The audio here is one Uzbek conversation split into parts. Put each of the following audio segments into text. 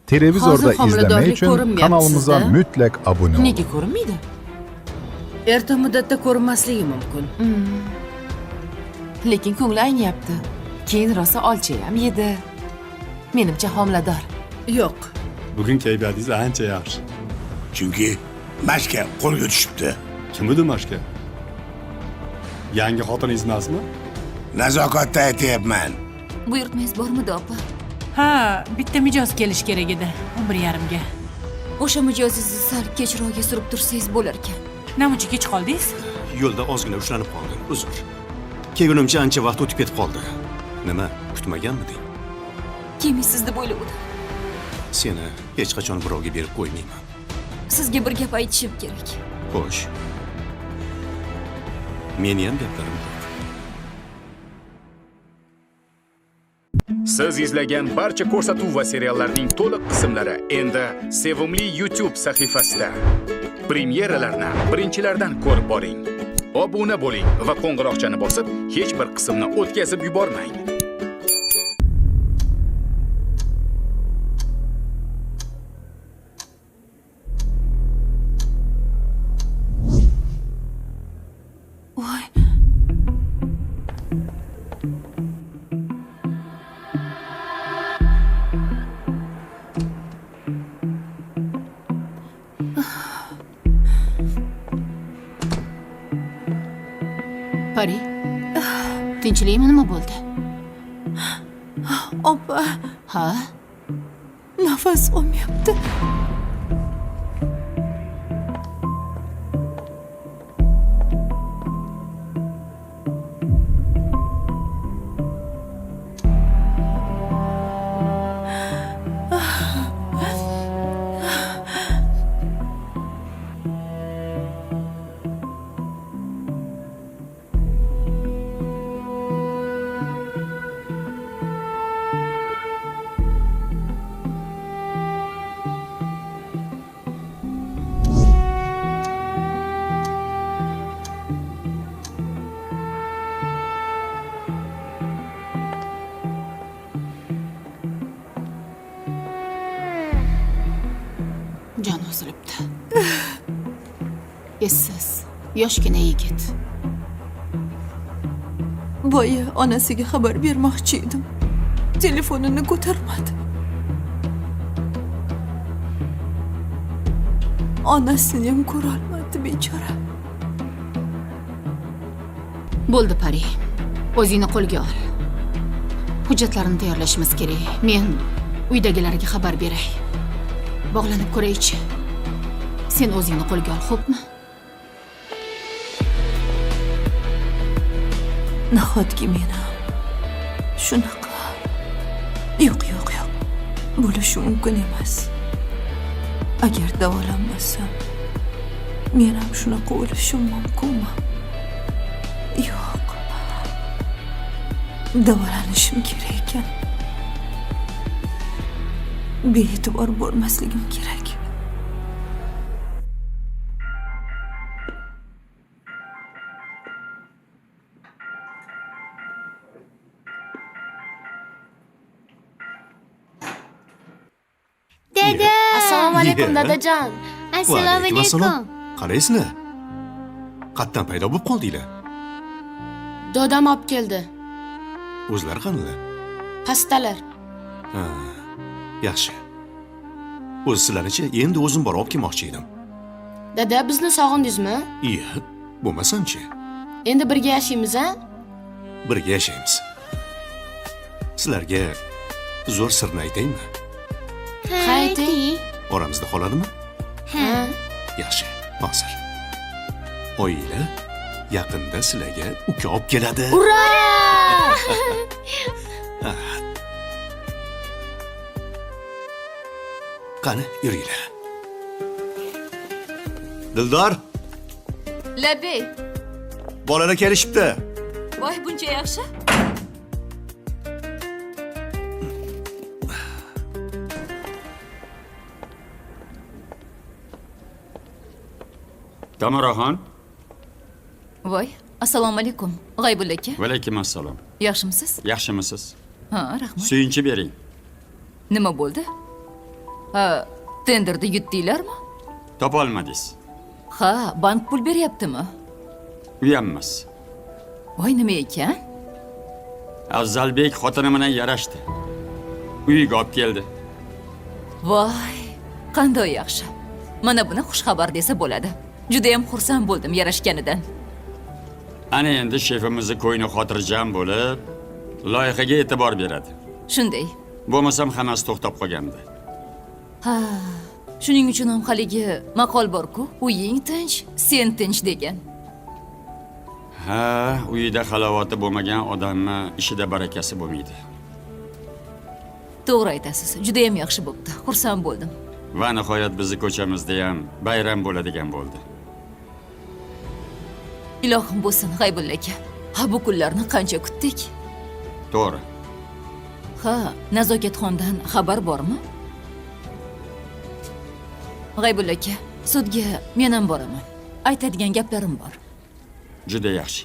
Televizorda Hozir izlamak homiladorlik uchun ko'rinmayapti kanalimizga sizda. mutlaq obuna bo'ling. Nega ko'rinmaydi? Erta muddatda ko'rinmasligi mumkin. Lekin ko'ngli aynayapti. Keyin rosa olcha ham yedi. Menimcha homilador. Yo'q. Bugun kayfiyatingiz ancha yaxshi. Chunki mashka qo'lga tushibdi. Kim edi mashka? Yangi xotiningiz emasmi? Nazokatda aytyapman. Buyurtmangiz bormidi opa? Ha, bitta mijoz kelish kerak edi. 11:30 ga. O'sha mijozingizni sal kechroqga surib tursangiz bo'lar ekan. Nima kech qoldingiz? Yo'lda ozgina ushlanib qoldim. Uzr. Kelgunimcha ancha vaqt o'tib ketib qoldi. Nima, kutmaganmiding? Kelmaysiz deb o'ylagandim. Seni hech qachon birovga berib qo'ymayman. Sizga bir gap aytishim kerak. Xo'sh. Meni ham gaplarim yo'q. Siz izlagan barcha ko'rsatuv va seriallarning to'liq qismlari endi Sevimli YouTube sahifasida. Premyeralarni birinchilardan ko'rib boring. Obuna bo'ling va qo'ng'iroqchani bosib, hech bir qismni o'tkazib yubormang. Voy. Pari. Tinchlikmi, nima bo'ldi? Opa, Ha? nafas olmayapti. Jon uzilibdi. Essiz, yoshgina yigit. Boya onasiga xabar bermoqchi edim. Telefonini ko'tarmadi. Onasini ham ko'ra olmadi bechora. Bo'ldi, Pari. O'zingni qo'lga ol. Hujjatlarni tayyorlashimiz kerak. Men uydagilarga xabar beray. Bog'lanib ko'raychi. Sen o'zingni qo'lga ol, xo'pmi? Nahotki men ham shunaqa. Yo'q. Bo'lishi mumkin emas. Agar davolanmasam, men ham shunaqa o'lishim mumkinmi? Yo'q. Davolanishim kerak ekan. Bee'tibor bo'lmasligim kerak. Dada! Assalomu alaykum Yeah. dadajon. Assalomu alaykum. Qaraysizlar? Qatdan paydo bo'lib qoldinglar? Dodam olib keldi. O'zlari qanilar? Pastalar. Ha, yaxshi. O'z sizlarnichi endi o'zim borib olib kelmoqchi edim. Dada, bizni sog'indingizmi? Iya, bo'lmasamchi. Endi birga yashaymiz, a? Birga yashaymiz. Sizlarga zo'r sirni aytaymi? Ayting. Oramizda qoladimi? Ha. Yaxshi, hozir. Oila yaqinda sizlarga uka olib keladi. Ura! Qani, yuringlar. Dildor, Labey. bolalar kelishibdi. Voy, buncha yaxshi. Tamaraxon. Voy, assalomu alaykum. G'oybulla aka. Va alaykum assalom. Yaxshimisiz? Yaxshimisiz? Ha, rahmat. Suyunchi bering. Nima bo'ldi? Ha, tenderda yutdinglarmi? Topolmadingiz. Ha, bank pul beryaptimi? Uyammas. Voy, nima ekan? Afzalbek xotini bilan yarashdi. Uyiga olib keldi. Voy, qanday yaxshi. Mana buni xush xabar desa bo'ladi. Juda ham xursand bo'ldim yarashganidan. Ana endi shefimizni ko'yni xotirjam bo'lib, loyihaga e'tibor beradi. Shunday. Bo'lmasam hammasi to'xtab qolgandi. Ha, shuning uchun ham haligi maqol bor-ku, uying tinch, sen tinch degan. Ha, uyida halovati bo'lmagan odamni ishida barakasi bo'lmaydi. To'g'ri aytasiz. Juda ham yaxshi bo'pti. Xursand bo'ldim. Va nihoyat bizni ko'chamizda ham bayram bo'ladigan bo'ldi. Ilohim bo'lsin, G'aybulla aka. Ha, bu kunlarni qancha kutdik. To'g'ri. Ha, Nazokatxondan xabar bormi? G'aybulla aka, sudga men ham boraman. Aytadigan gaplarim bor. Juda yaxshi.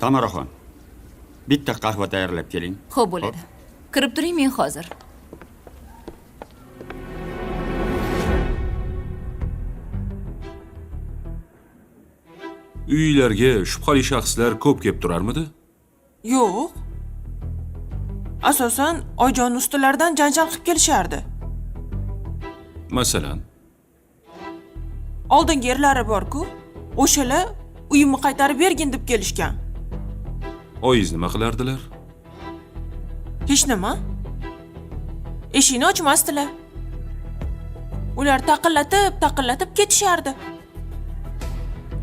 Tamaraxon, bitta qahva tayyorlab keling. Xo'p bo'ladi. Kirib turing, men hozir. Uylarga shubhali shaxslar ko'p kelib turarmidi? Yo'q. Asosan Oyjon ustalaridan janjal qilib kelishardi. Masalan, Oldingi erlari bor-ku, o'shalar uyimni qaytarib bergin deb kelishgan. oyiz nima qilardilar? Hech nima. Eshikni ochmasdilar. Ular taqillatib ketishardi.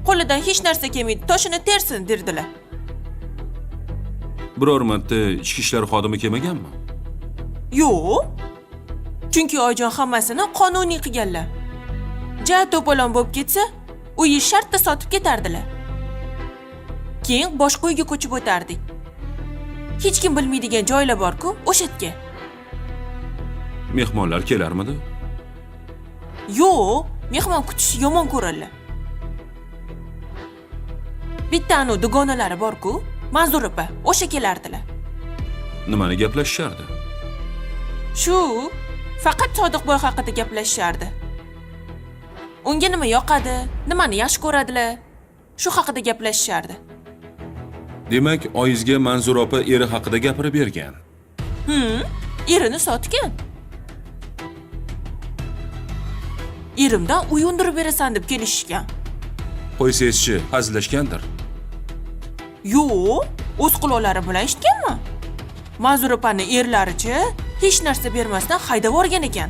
Qo'lidan hech narsa kelmaydi, toshini tersin derdilar. Biror marta ichki ishlar xodimi kelmaganmi? Yo'q. Chunki Oyjon hammasini qonuniy qilganlar. Ja to'polon bo'lib ketsa, uyni shartda sotib ketardilar. Keyin boshqa uyga ko'chib o'tardik. Hech kim bilmaydigan joylar bor-ku, o'sha yerga. Mehmonlar kelarmidi? Yo'q, mehmon kutish yomon ko'radilar. Bitta anu dugonalari bor-ku, Manzur opa, o'sha kelardilar. Nimani gaplashishardi? Shu, faqat Sodiqboy haqida gaplashishardi. Unga nima yoqadi, nimani yaxshi ko'radilar, shu haqida gaplashishardi. Demak, oyizga Manzur opa eri haqida gapirib bergan. Erini sotgan. Erimdan uy undirib berasan deb kelishgan. Qo'ysangizchi, hazillashgandir. Yo'q, o'z quloqlari bilan eshitganmi? Manzur opani erlarichi hech narsa bermasdan haydab yuborgan ekan.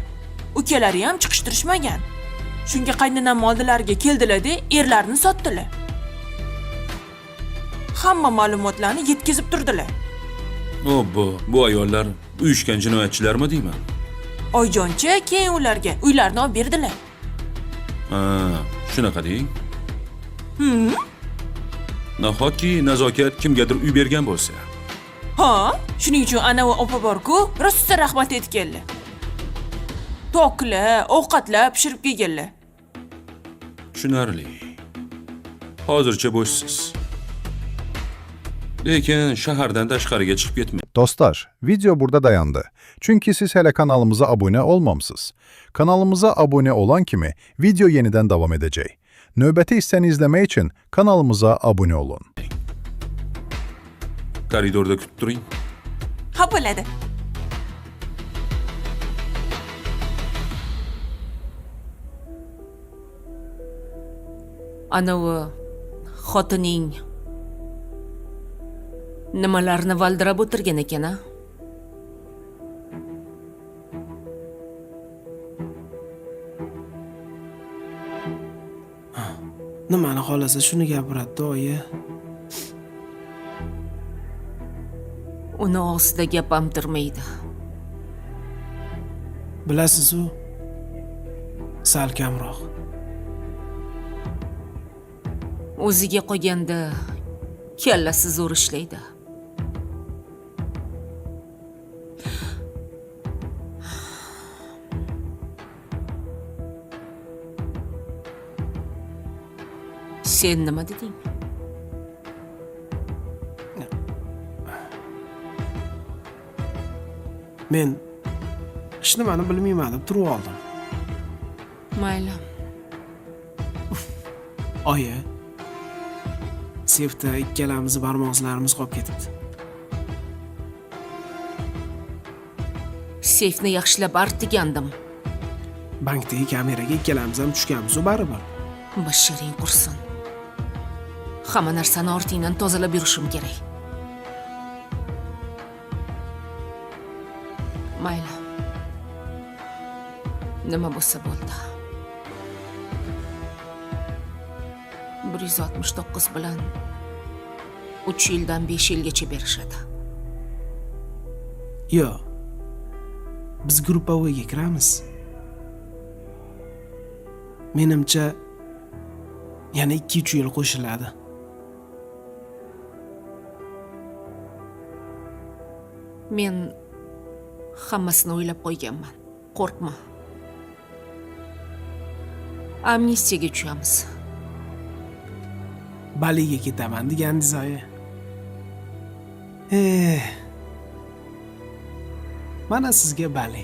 Ukalari ham chiqishtirishmagan. Shunga qaynonam oldilariga keldilar-da, erlarini sotdilar. Hamma ma'lumotlarni yetkazib turdilar. Obbo, bu ayollar uyushgan jinoyatchilarmi deyman? Oyjoncha keyin ularga uylarni olib berdilar. Ha, shunaqa deng. Nahotki Nazokat kimgadir uy bergan bo'lsa. Ha, shuning uchun anavi opa bor-ku, rosa rahmat aytganlar. Toklar, ovqatlar pishirib kelganlar. Tushunarli. Hozircha bo'shsiz. Lekin shahardan tashqariga chiqib ketmang. Dostlar, video burada dayandı. Çünkü siz hele kanalımıza abone olmamsınız. Kanalımıza abone olan kimi video yeniden devam edecek. Növbəti hissəni izləmək için kanalımıza abone olun. Koridorda kutib turing. Ha, bo'ladi. Anavi xotining nimalarni valdirab o'tirgan ekan-a? Nimani xolasa shuni gapiradi, oyi. Uni og'zida gap ham turmaydi. Bilasiz-ku, sal kamroq. O'ziga qolganda kallasi zo'r ishlaydi. Sen nima deding? Men hech nimani bilmayman deb turib oldim. Mayli. Oyi. Sefda ikkalamiz barmoq izlarimiz qolib ketibdi. Seyfni yaxshilab artgandim. Bankdagi kameraga ikkalamiz ham tushganmiz-ku baribir. Bashiring qursin. Hamma narsani ortingdan tozalab yurishim kerak. Mayli. Nima bo'lsa bo'ldi. 169 bilan 3 yildan 5 yilgacha berishadi. Yo. Biz gruppovoyga kiramiz. Menimcha yana 2-3 yil qo'shiladi. Men hammasini o'ylab qo'yganman. Qo'rqma. Amnistiyaga tushamiz. Baliga ketaman degandingiz oyi. Mana sizga Bali.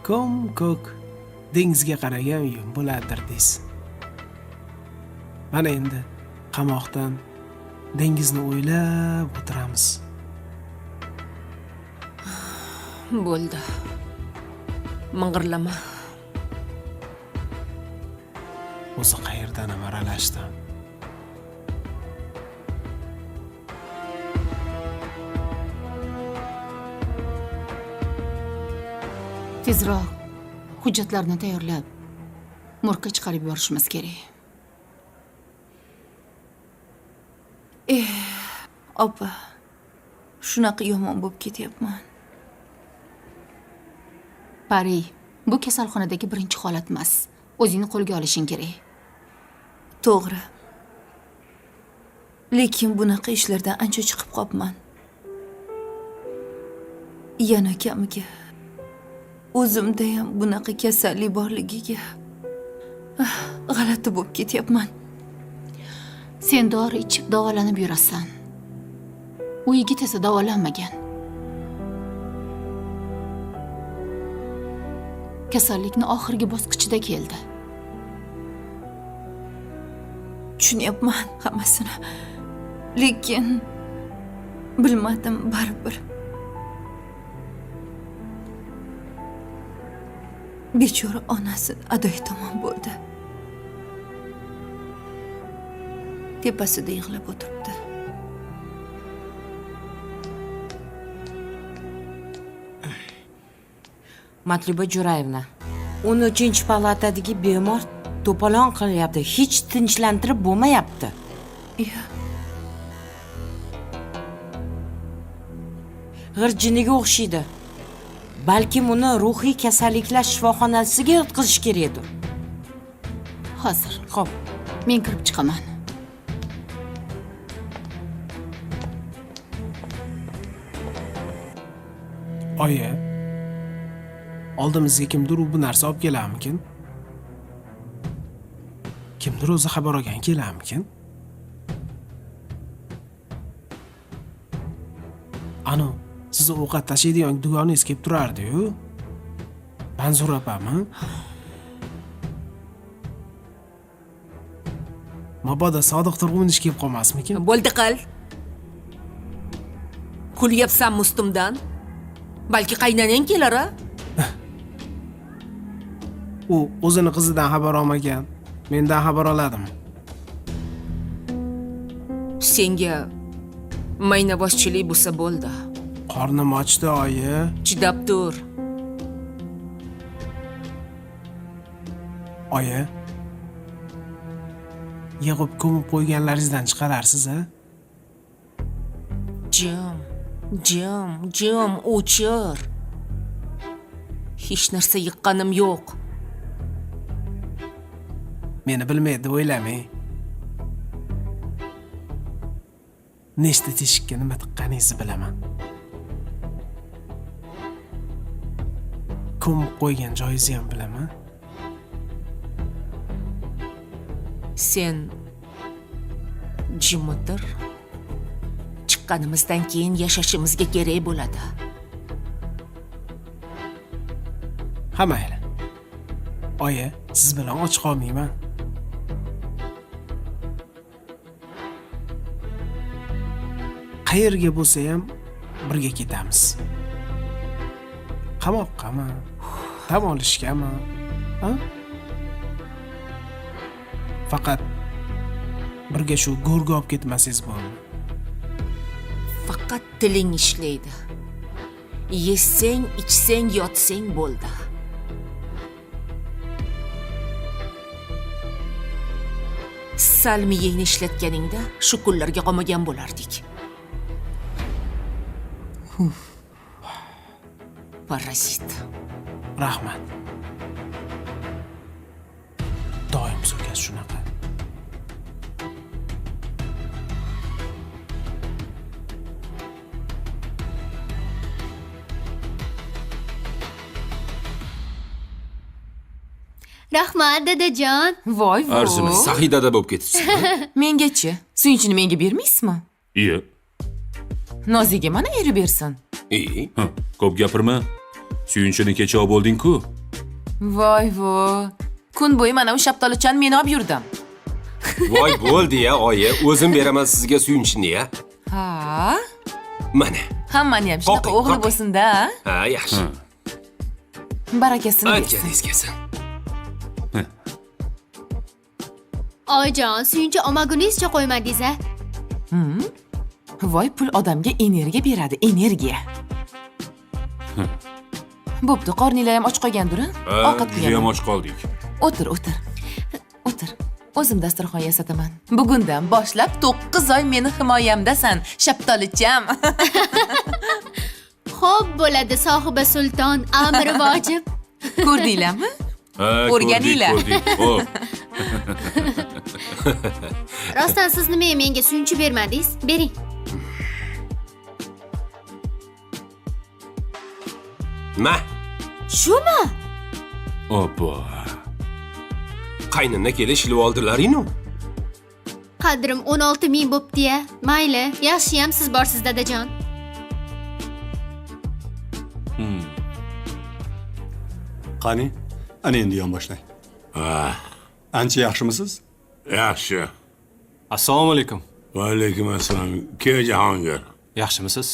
Ko'k dengizga qaragan uyim bo'ladir deysiz. Mana endi qamoqdan dengizni o'ylab o'tiramiz. Bo'ldi. Ming'irlama. O'zi qayerdan aralashdim? Tezroq hujjatlarni tayyorlab morgga chiqarib yuborishimiz kerak. Opa, shunaqa yomon bo'lib ketyapman. Pari, bu kasalxonadagi birinchi holat emas. O'zingni qo'lga olishing kerak. To'g'ri. Lekin bunaqa ishlardan ancha chiqib qopman. Yana kamiga o'zimda ham bunaqa kasallik borligiga g'alati bo'lib ketyapman. Sen dori ichib davolanib yurasan. U yigit esa davolanmagan. Kasallikni oxirgi bosqichida keldi. Tushunyapman hammasini. Lekin bilmadim baribir. Bechora onasi adoy tomon bo'ldi. Tepasida yig'lab o'tiribdi. Matluba Jo'rayevna, 13-palatadagi bemor to'polon qilyapti. Hech tinchlantirib bo'lmayapti. G'irjiniga o'xshaydi. Balkim uni ruhiy kasalliklar shifoxonasiga yotqizish kerak edi. Hozir. Xo'p, Men kirib chiqaman. Oyi. Oldimizga kimdir bu narsa olib kelarmikin? Kimdir o'zi xabar olgan kelarmikin? Ano, siz ovqat tashiydigan dugoningiz kelib turardi-yu. Manzura opami? Mabodo Sodiq Turg'unish kelib qolmasmikin? bo'ldi qil. Kulyapsan mustumdan. Balki qaynanang kelar-a? U o'zini qizidan xabar olmagan. Mendan xabar oladimi? Senga maynabozchilik bo'lsa bo'ldi. Qornim ochdi, oyi. Chidab tur. Oyi. Yig'ib ko'mib qo'yganlaringizdan chiqararsiz-a? Jim, o'chir. Hech narsa yiqqanim yo'q. Meni bilmaydi deb o'ylamang. Nechta teshikka nima tiqqaningizni bilaman. Ko'mib qo'ygan joyingizni ham bilaman. Sen jim o'tir. chiqqanimizdan keyin yashashimizga kerak bo'ladi. Ha mayli. Oyi, siz bilan och qolmayman. Qayerga bo'lsa ham birga ketamiz. Qamoqqami? Dam olishgami? Ha? Faqat birga shu go'rga olib ketmasangiz bo'ldi. Faqat tiling ishlaydi. Yesang, ichsang, yotsang bo'ldi. Sal miyangni ishlatganingda shu kunlarga qolmagan bo'lardik. Parazit. Rahmat. Doim so'kasiz shunaqa. Rahmat dadajon. Voy voy. Arzimiz sahidada bo'lib ketibsiz. Mengachi? Suyunchini menga bermaysizmi? Iye. Noziga mana erib bersin. Ha, ko'p gapirma. Suyunchini kecha olib bo'lding-ku. Voy voy. Kun bo'yi mana o'sha shaptolichan men olib yurdim. Voy bo'ldi-ya, oyi. O'zim beraman sizga suyunchini-ya. Ha? Mana. Hammani ham shunaqa o'g'li bo'lsin-da. Ha, yaxshi. Barakasini bersin. Aytganingiz kelsin. Oyijon, suyunchi olmagunizcha qo'ymadingiz-a? Voy, pul odamga energiya beradi, energiya. Bo'pti, qorninglar ham och qolgandir, ovqat Juda ham qilaman. och qoldik. O'tir, o'tir. O'tir. O'zim dasturxon yasataman. Bugundan boshlab 9 oy meni himoyamdasan, shaptolicham. Xo'p bo'ladi, sohiba sulton, amri vojib. Ko'rdinglarmi? Ha, O'rganinglar. ko'rdik. Xo'p. Rostdan siz nima menga suyunchi bermadingiz? Bering. Ma, Shumi? Oppa. qaynimna kelib ishilib oldilaring-ku. Qadrim 16 ming bo'pti-ya. Mayli, yaxshiyam siz borsiz dadajon. Qani, ana endi yonboshlang. Ancha yaxshimisiz? Yaxshi. Assalomu alaykum. Va alaykum assalom. Ke Jahongir. Yaxshimisiz?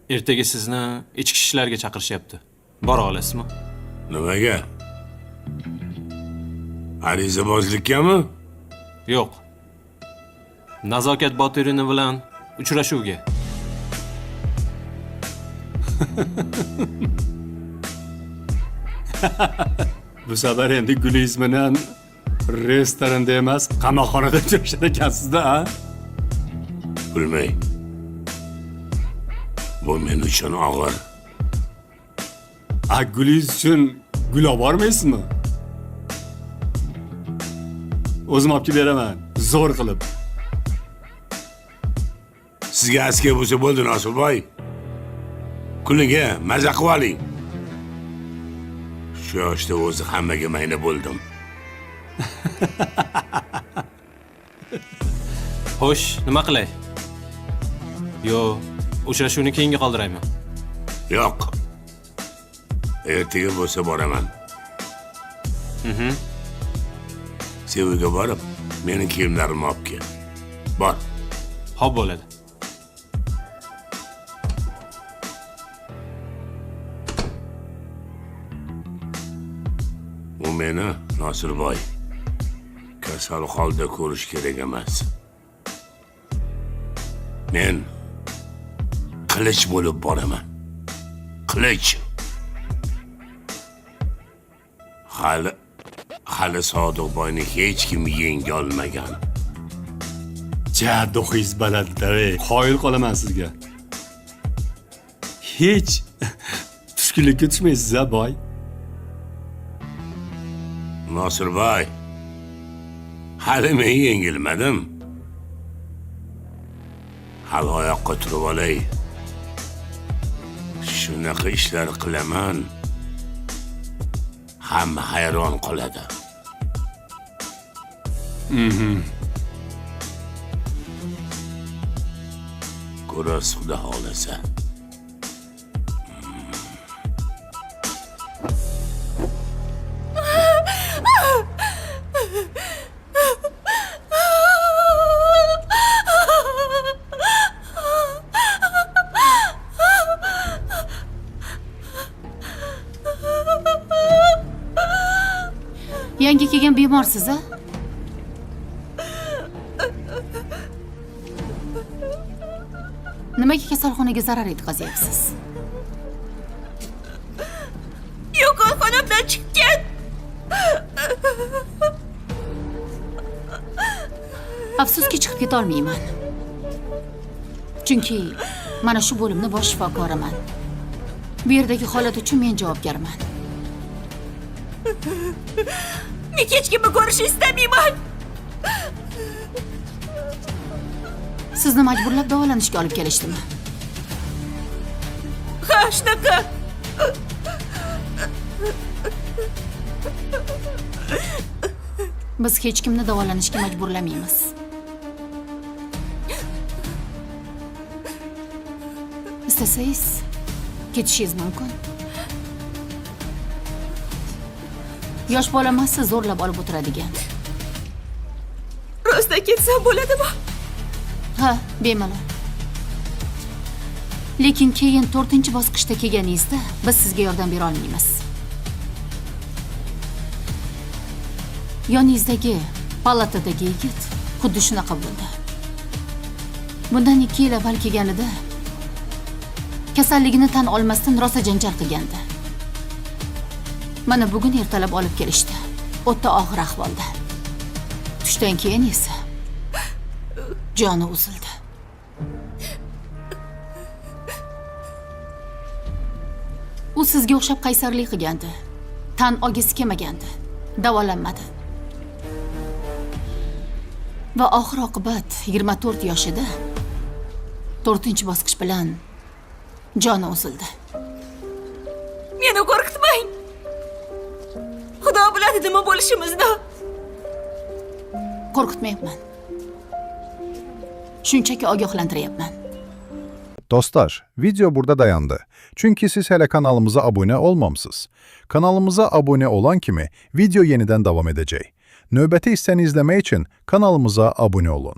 Ertaga sizni ichki ishlarga chaqirishyapti. Bora olasizmi? Nimaga? Arizabozlikami? Yo'q. Nazokat botirini bilan uchrashuvga. Bu safar endi Guliz bilan restoranda emas, qamoqxonada uchrashar ekansizda, ha? Bilmay. Bu men uchun og'ir. Guliz uchun gul olib bormaysizmi? O'zim olib kelib beraman, zo'r qilib. Sizga askar bo'lsa bo'ldi, Nosirboy. Kuniga maza qilib oling. Shu yoshda o'zi hammaga mayna bo'ldim. Xo'sh, nima qilay? Yo, uchrashuvni keyinga qoldiraymi? Yo'q. Ertaga bo'lsa boraman. Sevgiga borib, mening kiyimlarimni olib kel. Bor. Xo'p bo'ladi. U meni Nosirboy kasal holda ko'rish kerak emas. Men qilich bo'lib boraman. Qilich. Hali Sodiqboyni hech kim yenga olmagan. Jaddo'xingiz balandda, qoyil qolaman sizga. Hech tushkunlikka tushmaysiz-a, boy. Nosirboy, hali men yengilmadim. Hali oyoqqa turib olay. Shunaqa ishlar qilaman. Hamma hayron qoladi. ko'rasiz xudo xohlasa. Yangi kelgan bemorsiz, a? Nimaga kasalxonaga zarar yetkazyapsiz? Yo'qolxonamdan chiqqan. Afsuski chiqib keta olmayman. Chunki mana shu bo'limning bosh shifokoriman. Bu yerdagi holat uchun men javobgarman. Men hech kimni ko'rishni istamayman. Sizni majburlab davolanishga olib kelishdimi? Ha, shunaqa. Biz hech kimni davolanishga majburlamaymiz. İstasangiz ketishingiz mumkin. Yosh bola emas, zo'rlab olib o'tiradigan. Rostdan ketsam bo'ladimi? Ha, bemalol. Lekin keyin 4-bosqichda kelganingizda biz sizga yordam bera olmaymiz. Yoningizdagi palatadagi yigit xuddi shunaqa bo'ldi. Bundan 2 yil avval kelganida kasalligini tan olmasdan rosa janjal qilgandi. Mana bugun ertalab olib kelishdi. O'ta og'ir ahvolda. Tushdan keyin esa joni uzildi. U sizga o'xshab qaysarlik qilgandi. Tan olgisi kelmagandi. Davolanmadi. Va oxir oqibat 24 yoshida 4-bosqich bilan joni uzildi. Meni qo'rqitmang. Xudo biladi nima bo'lishimizni. Qo'rqitmayapman. Shunchaki ogohlantiryapman. Dostlar, video burada dayandı. Çünkü siz hele kanalımıza abone olmamsınız. Kanalımıza abone olan kimi video yeniden devam edecek. Növbəti hissəni izlemek için kanalımıza abone olun.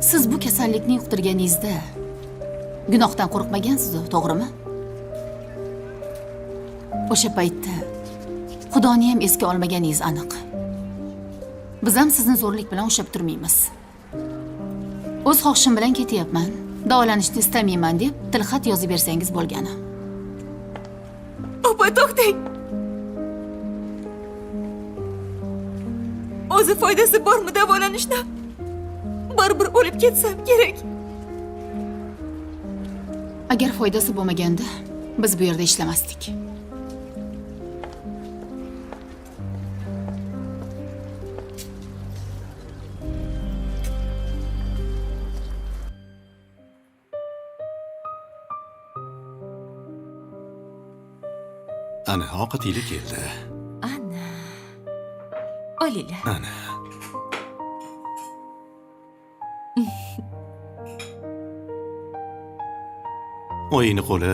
Siz bu kasallikni yuqtirganingizda gunohdan qo'rqmagansiz, to'g'rimi? O'sha paytda Xudoni ham esga olmaganingiz aniq. Biz ham sizni zo'rlik bilan ushlab turmaymiz. O'z xohishim bilan ketyapman, davolanishni istamayman deb tilxat yozib bersangiz bo'lgani. Opa, to'xtang. O'zi foydasi bormi davolanishda? Baribir o'lib ketsam kerak. Agar foydasi bo'lmaganda, biz bu yerda ishlamasdik. Ana, ovqatinglar keldi. Ana. Olinglar. Ana. Oyini qo'li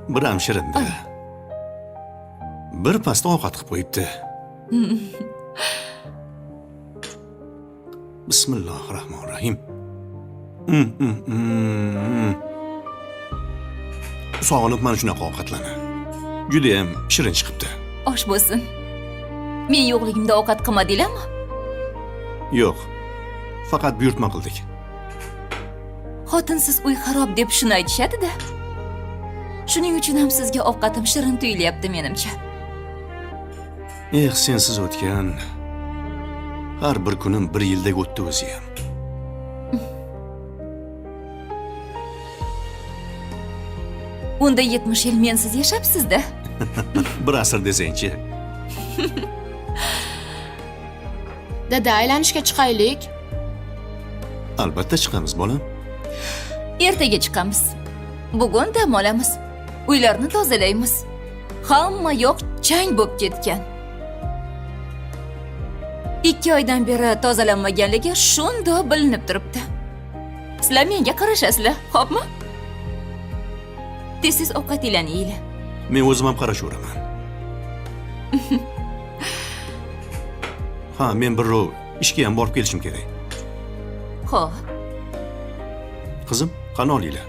bir ham shirinda. Bir pasta ovqat qilib qo'yibdi. Bismillahirrahmanirrahim. Sog'inib mana shunaqa ovqatlana. Juda ham shirin chiqibdi. Osh bo'lsin. Men yo'qligimda ovqat qilmadinglarmi? Yo'q. Faqat buyurtma qildik. Xotinsiz uy xarob deb shuni aytishadi-da. Shuning uchun ham sizga ovqatim shirin tuyulyapti menimcha. Sensiz o'tgan har bir kunim 1 yildek o'tdi o'zi ham. Unda 70 yil mensiz yashapsiz-da. Bir asr desangchi. Dada, aylanishga chiqaylik. Albatta chiqamiz, bolam. Ertaga chiqamiz. Bugun dam olamiz. Uylarni tozalaymiz. Hamma yoq chang bo'lib ketgan. 2 oydan beri tozalanmaganligi shundoq bilinib turibdi. Sizlar menga qarashasizlar, xo'pmi? Tez-tez ovqatinglarni yeyinglar. Men o'zim ham qarashaveraman. Ha, men birrov ishga ham borib kelishim kerak. Xo'p. Qizim, qani olinglar.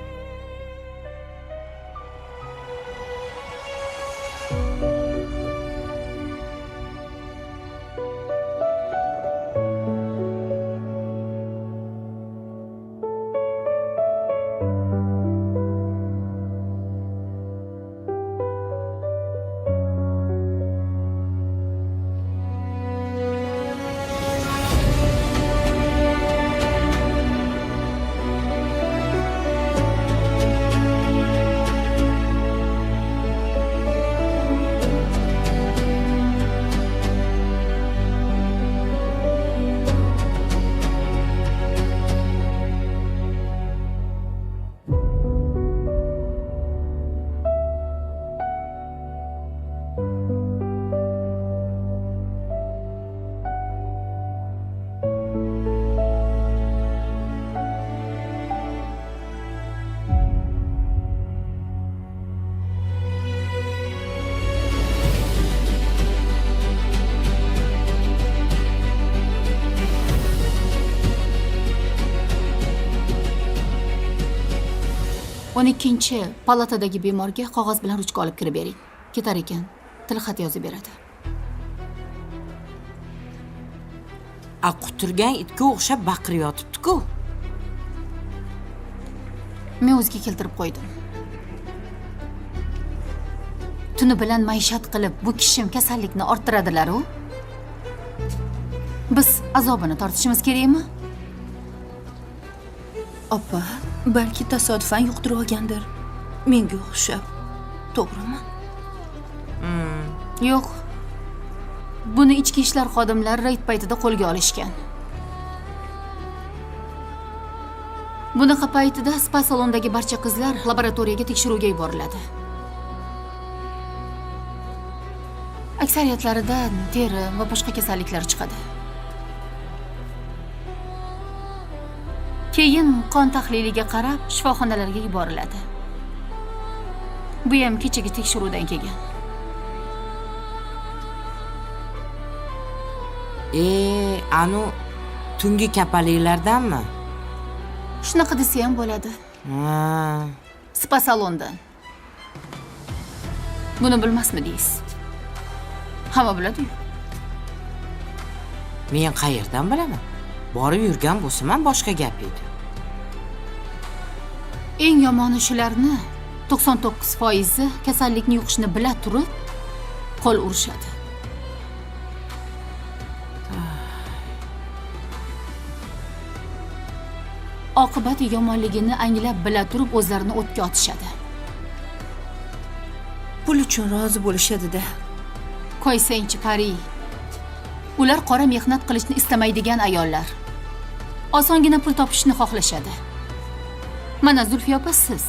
O'n ikkinchi palatadagi bemorga qog'oz bilan ruchka olib kirib bering. Ketar ekan, tilxat yozib beradi. Quturgan itga o'xshab baqirib yotibdi-ku. Men o'ziga keltirib qo'ydim. Tuni bilan maishat qilib, bu kishim kasallikni orttiradilar-ku. Biz azobini tortishimiz kerakmi? Opa, balki tasodifan yuqtirib olgandir. Menga o'xshab. To'g'rimi? Yo'q. Buni ichki ishlar xodimlari reyd paytida qo'lga olishgan. Bunaqa paytida spa salonidagi barcha qizlar laboratoriyaga tekshiruvga yuboriladi. Aksariyatlaridan teri va boshqa kasalliklar chiqadi. Keyin qon tahliliga qarab shifoxonalarga yuboriladi. Bu ham kechagi tekshiruvdan kelgan. Anu tungi kapaliklardanmi? Shunaqa desa ham bo'ladi. Spa salondan. Buni bilmasmidingiz? Hamma biladi-ku. Men qayerdan bilaman? Borib yurgan bo'lsam ham boshqa gap edi. Eng yomoni shularni 99% kasallikni yuqishini bila turib qo'l urishadi. Oqibat yomonligini anglab bila turib o'zlarini o'tga otishadi. Pul uchun rozi bo'lishadi-da. Qo'ysangchi Pari. Ular qora mehnat qilishni istamaydigan ayollar. Osongina pul topishni xohlashadi. Mana Zulfiya opa siz.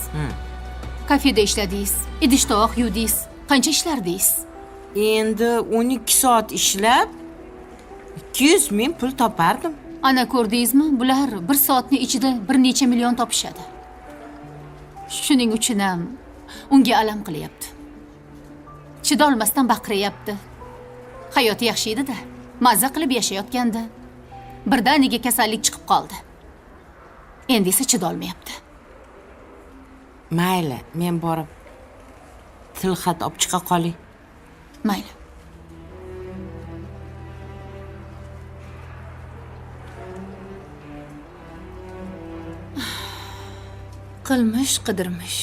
Kafeda ishladingiz, idish-tovoq yuvdingiz, qancha ishlardingiz? Endi 12 soat ishlab 200 ming pul topardim. Ana ko'rdingizmi? Bular 1 soatning ichida bir necha million topishadi. Shuning uchun ham unga alam qilyapti. Chidolmasdan baqiryapti. Hayoti yaxshi edi-da, mazza qilib yashayotgandi. Birdaniga kasallik chiqib qoldi. Endi esa chidolmayapti. Mayli, men borib tilxat olib chiqa qolay. Mayli. Qilmish qidirmish.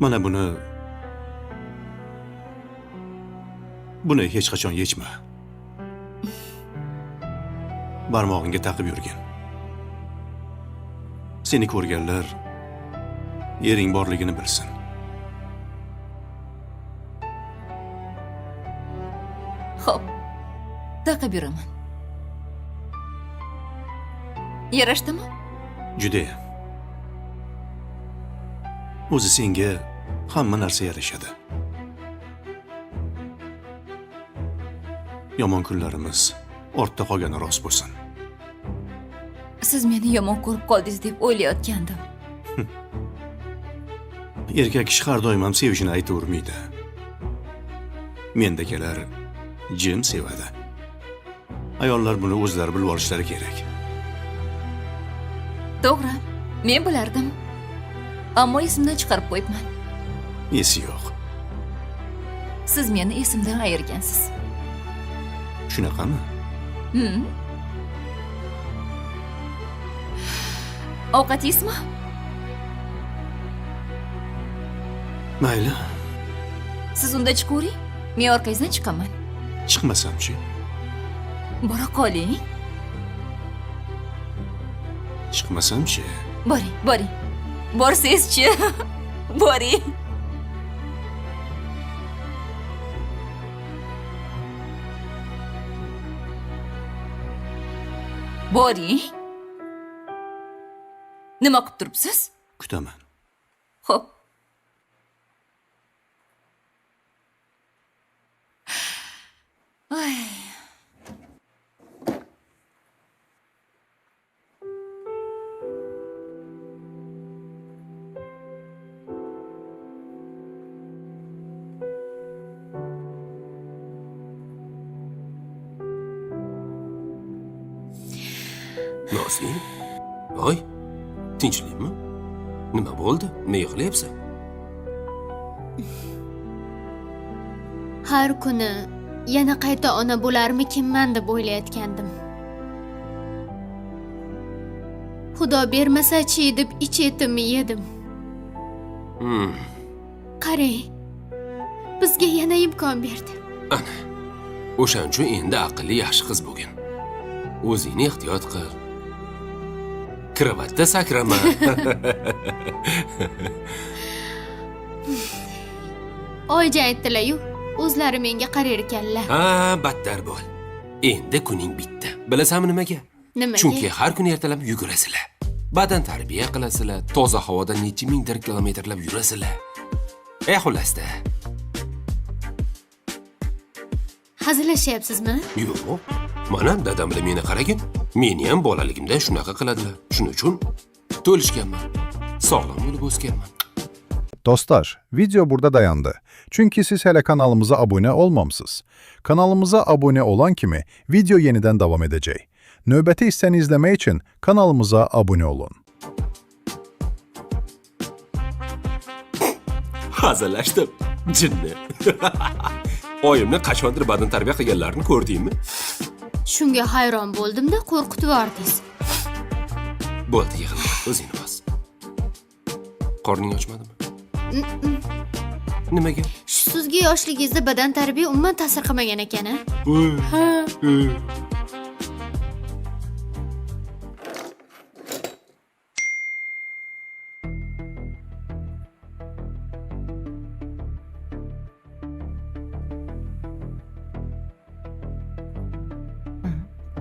Mana buni hech qachon yechma. Barmog'ingga taqib yurgin. Seni ko'rganlar ering borligini bilsin. Xo'p, taqib yuraman. Yarashdimi? Judayam. O'zi senga hamma narsa yarashadi. Yomon kunlarimiz ortda qolgani rost bo'lsin. Siz meni yomon ko'rib qoldingiz deb o'ylayotgandim. Erkak kishi har doim ham sevishini aytavermaydi. Mendagilar jim sevadi. Ayollar buni o'zlari bilib olishlari kerak. To'g'ri, men bilardim. Ammo esimdan chiqarib qo'yibman. Esi yo'q. Siz meni esimdan ayirgansiz. Shunaqami? Ovqat yeysizmi? Mayli, Siz unda chiqavering, men orqangizdan chiqaman. chiqmasam-chi? Bora qoling. Chiqmasam-chi? Boring, boring. Borsangiz-chi? Boring. Boring. Nima qilib turibsiz? Kutaman. Xo'p. Ay. Nosling? Voy, tinchlikmi? Nima bo'ldi? Nima yig'layapsan? Har kuni yana qayta ona bo'larmikinman deb o'ylayotgandim. Xudo bermasa-chi deb ich-etimni yedim. Qarang, bizga yana imkon berdi. Ana, o'shaning uchun endi aqlli yaxshi qiz bo'lgin. O'zingni ehtiyot qil. Kravatda sakrama. Oyja aytdilar-yu, o'zlari menga qarar ekanlar. Ha, battar bo'l. Endi kuning bitdi. Bilasanmi nimaga? Nimaga? Chunki har kuni ertalab yugurasizlar. Badan tarbiya qilasizlar, toza havoda necha mingdir kilometrlab yurasizlar. Xullasda. Hazillashyapsizmi? Yo'q. Mana dadam bilan meni qaragin. Meni ham bolaligimda shunaqa qiladilar. Shuning uchun to'lishganman. Sog'lom bo'lib o'sganman. Dostlar, video burada dayandı. Çünkü siz hele kanalımıza abone olmamsınız. Kanalımıza abone olan kimi video yeniden devam edecek. Növbəti hissəni izlemek için kanalımıza abone olun. Hazırlaşdım. Jinni. Oyimni qachondir badan tarbiya qilganlarini ko'rdingmi? Shunga hayron bo'ldim-da, qo'rqitib yubordingiz. Bo'ldi, yig'lama, o'zingni bos. Qorning ochmadimi? Nimaga? Shu sizga yoshligingizda badan tarbiya umuman ta'sir qilmagan ekan-a? Ha.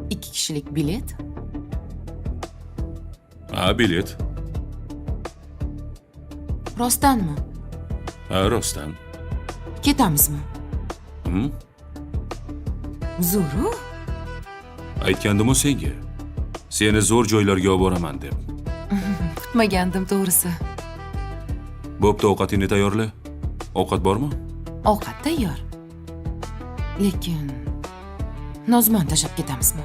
Ikki kishilik bilet. Ha, bilet. Rostdanmi? Ha, rostdan. Ketamizmi? Zo'ru? Aytgandim-ku senga. Seni zo'r joylarga olib boraman deb. Kutmagandim to'g'risi. Bo'pti, ovqatingni tayyorla. Ovqat bormi? Ovqat tayyor. Lekin Nozman tashlab ketamizmi?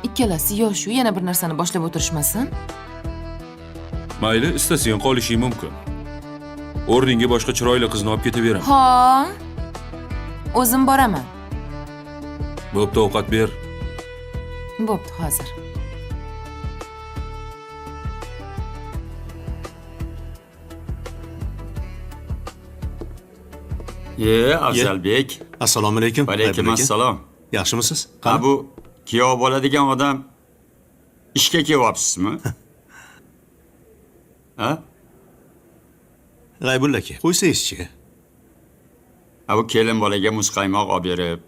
Ikkalasi yosh-u, yana bir narsani boshlab o'tirishmasin. Mayli, istasang qolishing mumkin. O'rningga boshqa chiroyli qizni olib ketaveraman. Ha. O'zim boraman. Bo'pti, ovqat ber. Bo'pti, hozir. Afzalbek. Assalomu alaykum. Va alaykum assalom. Yaxshimisiz? Ha, bu kuyov bo'ladigan odam ishga kelyapsizmi? Ha? G'aybulla aka, qo'ysangizchi. Bu kelin bolaga muzqaymoq olib berib,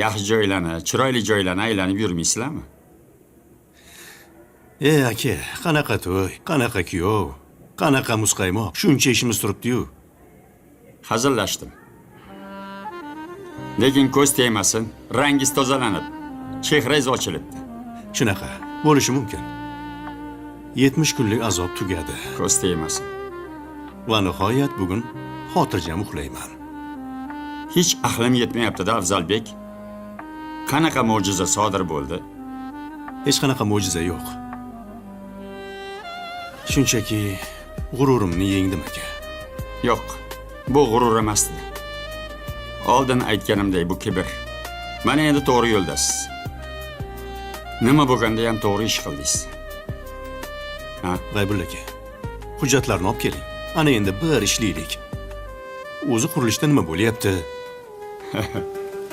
yaxshi joylarni, chiroyli joylarni aylanib yurmaysizlarmi? Aka, qanaqa to'y, qanaqa kuyov, qanaqa muzqaymoq, shuncha ishimiz turibdi-yu. Hazillashdim. Lekin ko'z tegmasin, rangingiz tozalanib, chehrangiz ochilibdi. Shunaqa bo'lishi mumkin. 70 kunlik azob tugadi. Ko'z tegmasin. Va nihoyat bugun xotirjam uxlayman. Hech aqlim yetmayapti-da, Afzalbek. Qanaqa mo'jiza sodir bo'ldi? Hech qanaqa mo'jiza yo'q. Shunchaki g'ururimni yengdim aka. Yo'q, bu g'urur emasdi. Oldin aytganimdek bu kibr. Mana endi to'g'ri yo'ldasiz. Nima bo'lganda ham to'g'ri ish qildingiz. Ha, G'aybulla aka. Hujjatlarni olib keling. Ana endi bir ishlaylik. O'zi qurilishda nima bo'lyapti?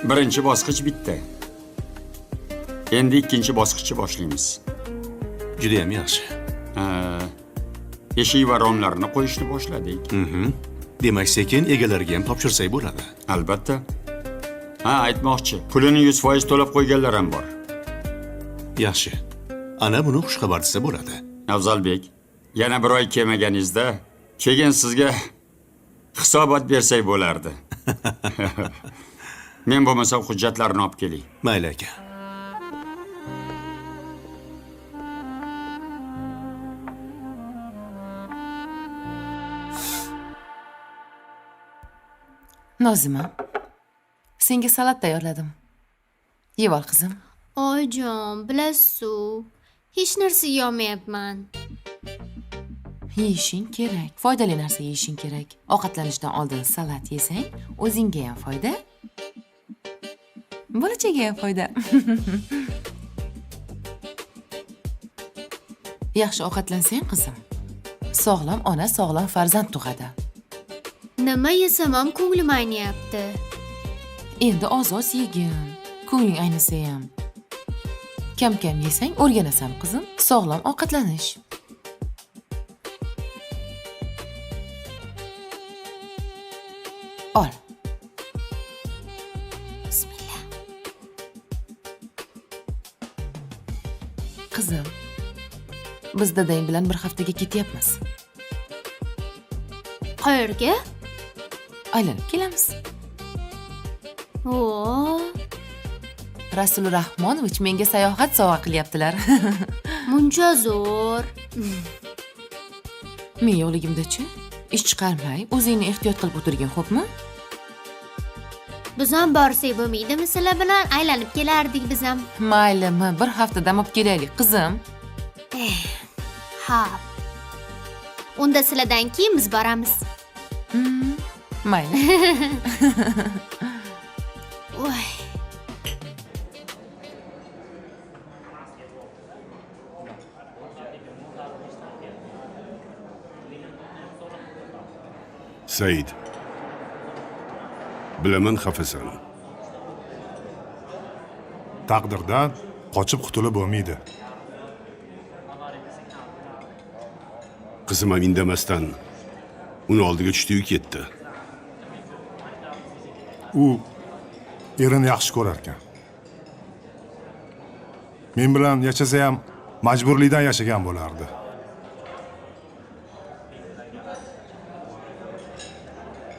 Birinchi bosqich bitdi. Endi ikkinchi bosqichni boshlaymiz. Juda ham yaxshi. Eshik va romlarni qo'yishni boshladik. Demak, sekin egalariga ham topshirsak bo'ladi. Albatta. Ha, aytmoqchi, pulini 100% to'lab qo'yganlar ham bor. Yaxshi. Ana buni xushxabar desa bo'ladi. Afzalbek, yana bir oy kelmaganingizda, keyin sizga hisobot bersak bo'lardi. Men bo'lmasa hujjatlarni olib keling. Mayli aka. Nozima, senga salat tayyorladim. Yeb ol qizim. Oyijon, bilasiz-ku, hech narsa yemayapman. Yeyishing kerak. Foydali narsa yeyishing kerak. Ovqatlanishdan oldin salat yesang, o'zingga ham foyda, bolachaga ham foyda. Yaxshi ovqatlansang, qizim, sog'lom ona sog'lom farzand tug'adi. Nima yesam ham ko'nglim ayniyapti. Endi oz-oz yegin. Ko'ngling aynisa ham. Kam-kam yesang o'rganasan, qizim. Sog'lom ovqatlanish. Ol. Bismillah. Qizim, biz dadang bilan bir haftaga ketyapmiz. Qayerga? Aylanib kelamiz. Oo, Rasul Rahmonovich menga sayohat sovg'a qilyaptilar. muncha zo'r. Men yo'qligimda-chi, ish chiqarmay, o'zingni ehtiyot qilib o'tirgin, xo'pmi? Biz ham borsak bo'lmaydimi? Sizlar bilan aylanib kelardik biz ham. Maylimi, bir hafta dam olib kelaylik, qizim. Ha. Unda sizlardan keyin biz boramiz. Mayli. Voy. Said. Bilaman xafasan. Taqdirdan qochib qutulib bo'lmaydi. Qizim ham indamasdan uni oldiga tushdi-yu ketdi. U erini yaxshi ko'rar ekan. Men bilan yashasa ham majburlikdan yashagan bo'lardi.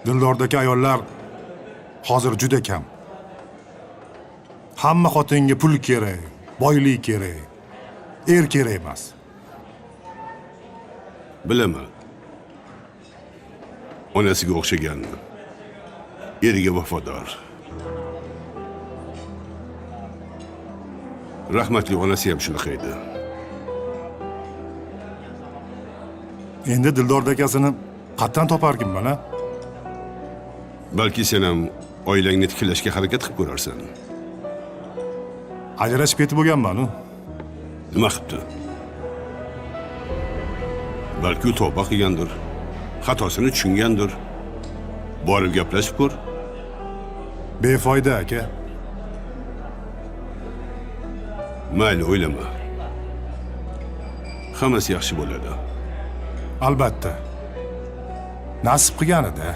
Dildordagi ayollar hozir juda kam. Hamma xotinga pul kerak, boylik kerak, er kerak emas. Bilaman. Onasiga o'xshaganmi? Eriga vafodor. Rahmatli onasi ham shunaqa edi. Endi Dildor akasini qattan toparkim mana? Balki sen ham oilangni tiklashga harakat qilib ko'rarsan. Ajrashib ketib bo'lganman-ku. Nima qilibdi? Balki u tavba qilgandir. Xatosini tushungandir. Borib gaplashib ko'r. Befoyda aka. Mayli, o'ylama. Hammasi yaxshi bo'ladi. Albatta. Nasib qilganida.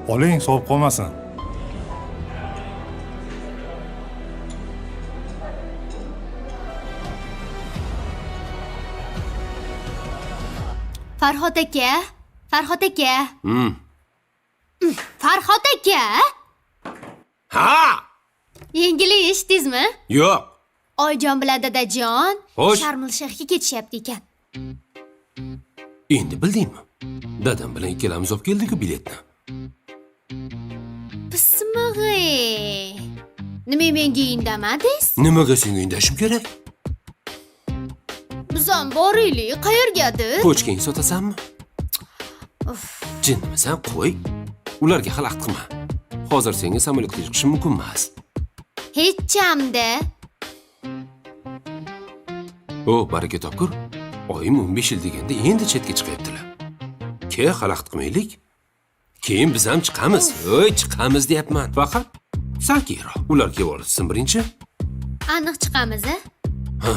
Oling, sovib qolmasin. Farhod aka, Farhod aka. Farhod aka. Ha! Yangilik eshitdingizmi? Yo'q. Oyjon bilan dadajon Xo'sh. Sharm-el-Shayxga ketishyapti ekan. Endi bildingmi? Dadam bilan ikkalamiz olib keldik-ku biletni. Pismig'i. Nima menga indamadingiz? Nimaga senga indashim kerak? Biz ham boraylik, qayergadir? Pochkang sotasanmi? Jinnimisan, qo'y. Ularga xalaqit qilma. Hozir senga samolyotga chiqishim mumkin emas. Hech chamda. O, baraka topkur. Oyim 15 yil deganda endi chetga chiqyaptilar. Ke xalaqit qilmaylik. Keyin biz ham chiqamiz. Voy, chiqamiz deyapman. Faqat salkiyroq. Ular kelib olsin birinchi. Aniq chiqamiz-a? Ha?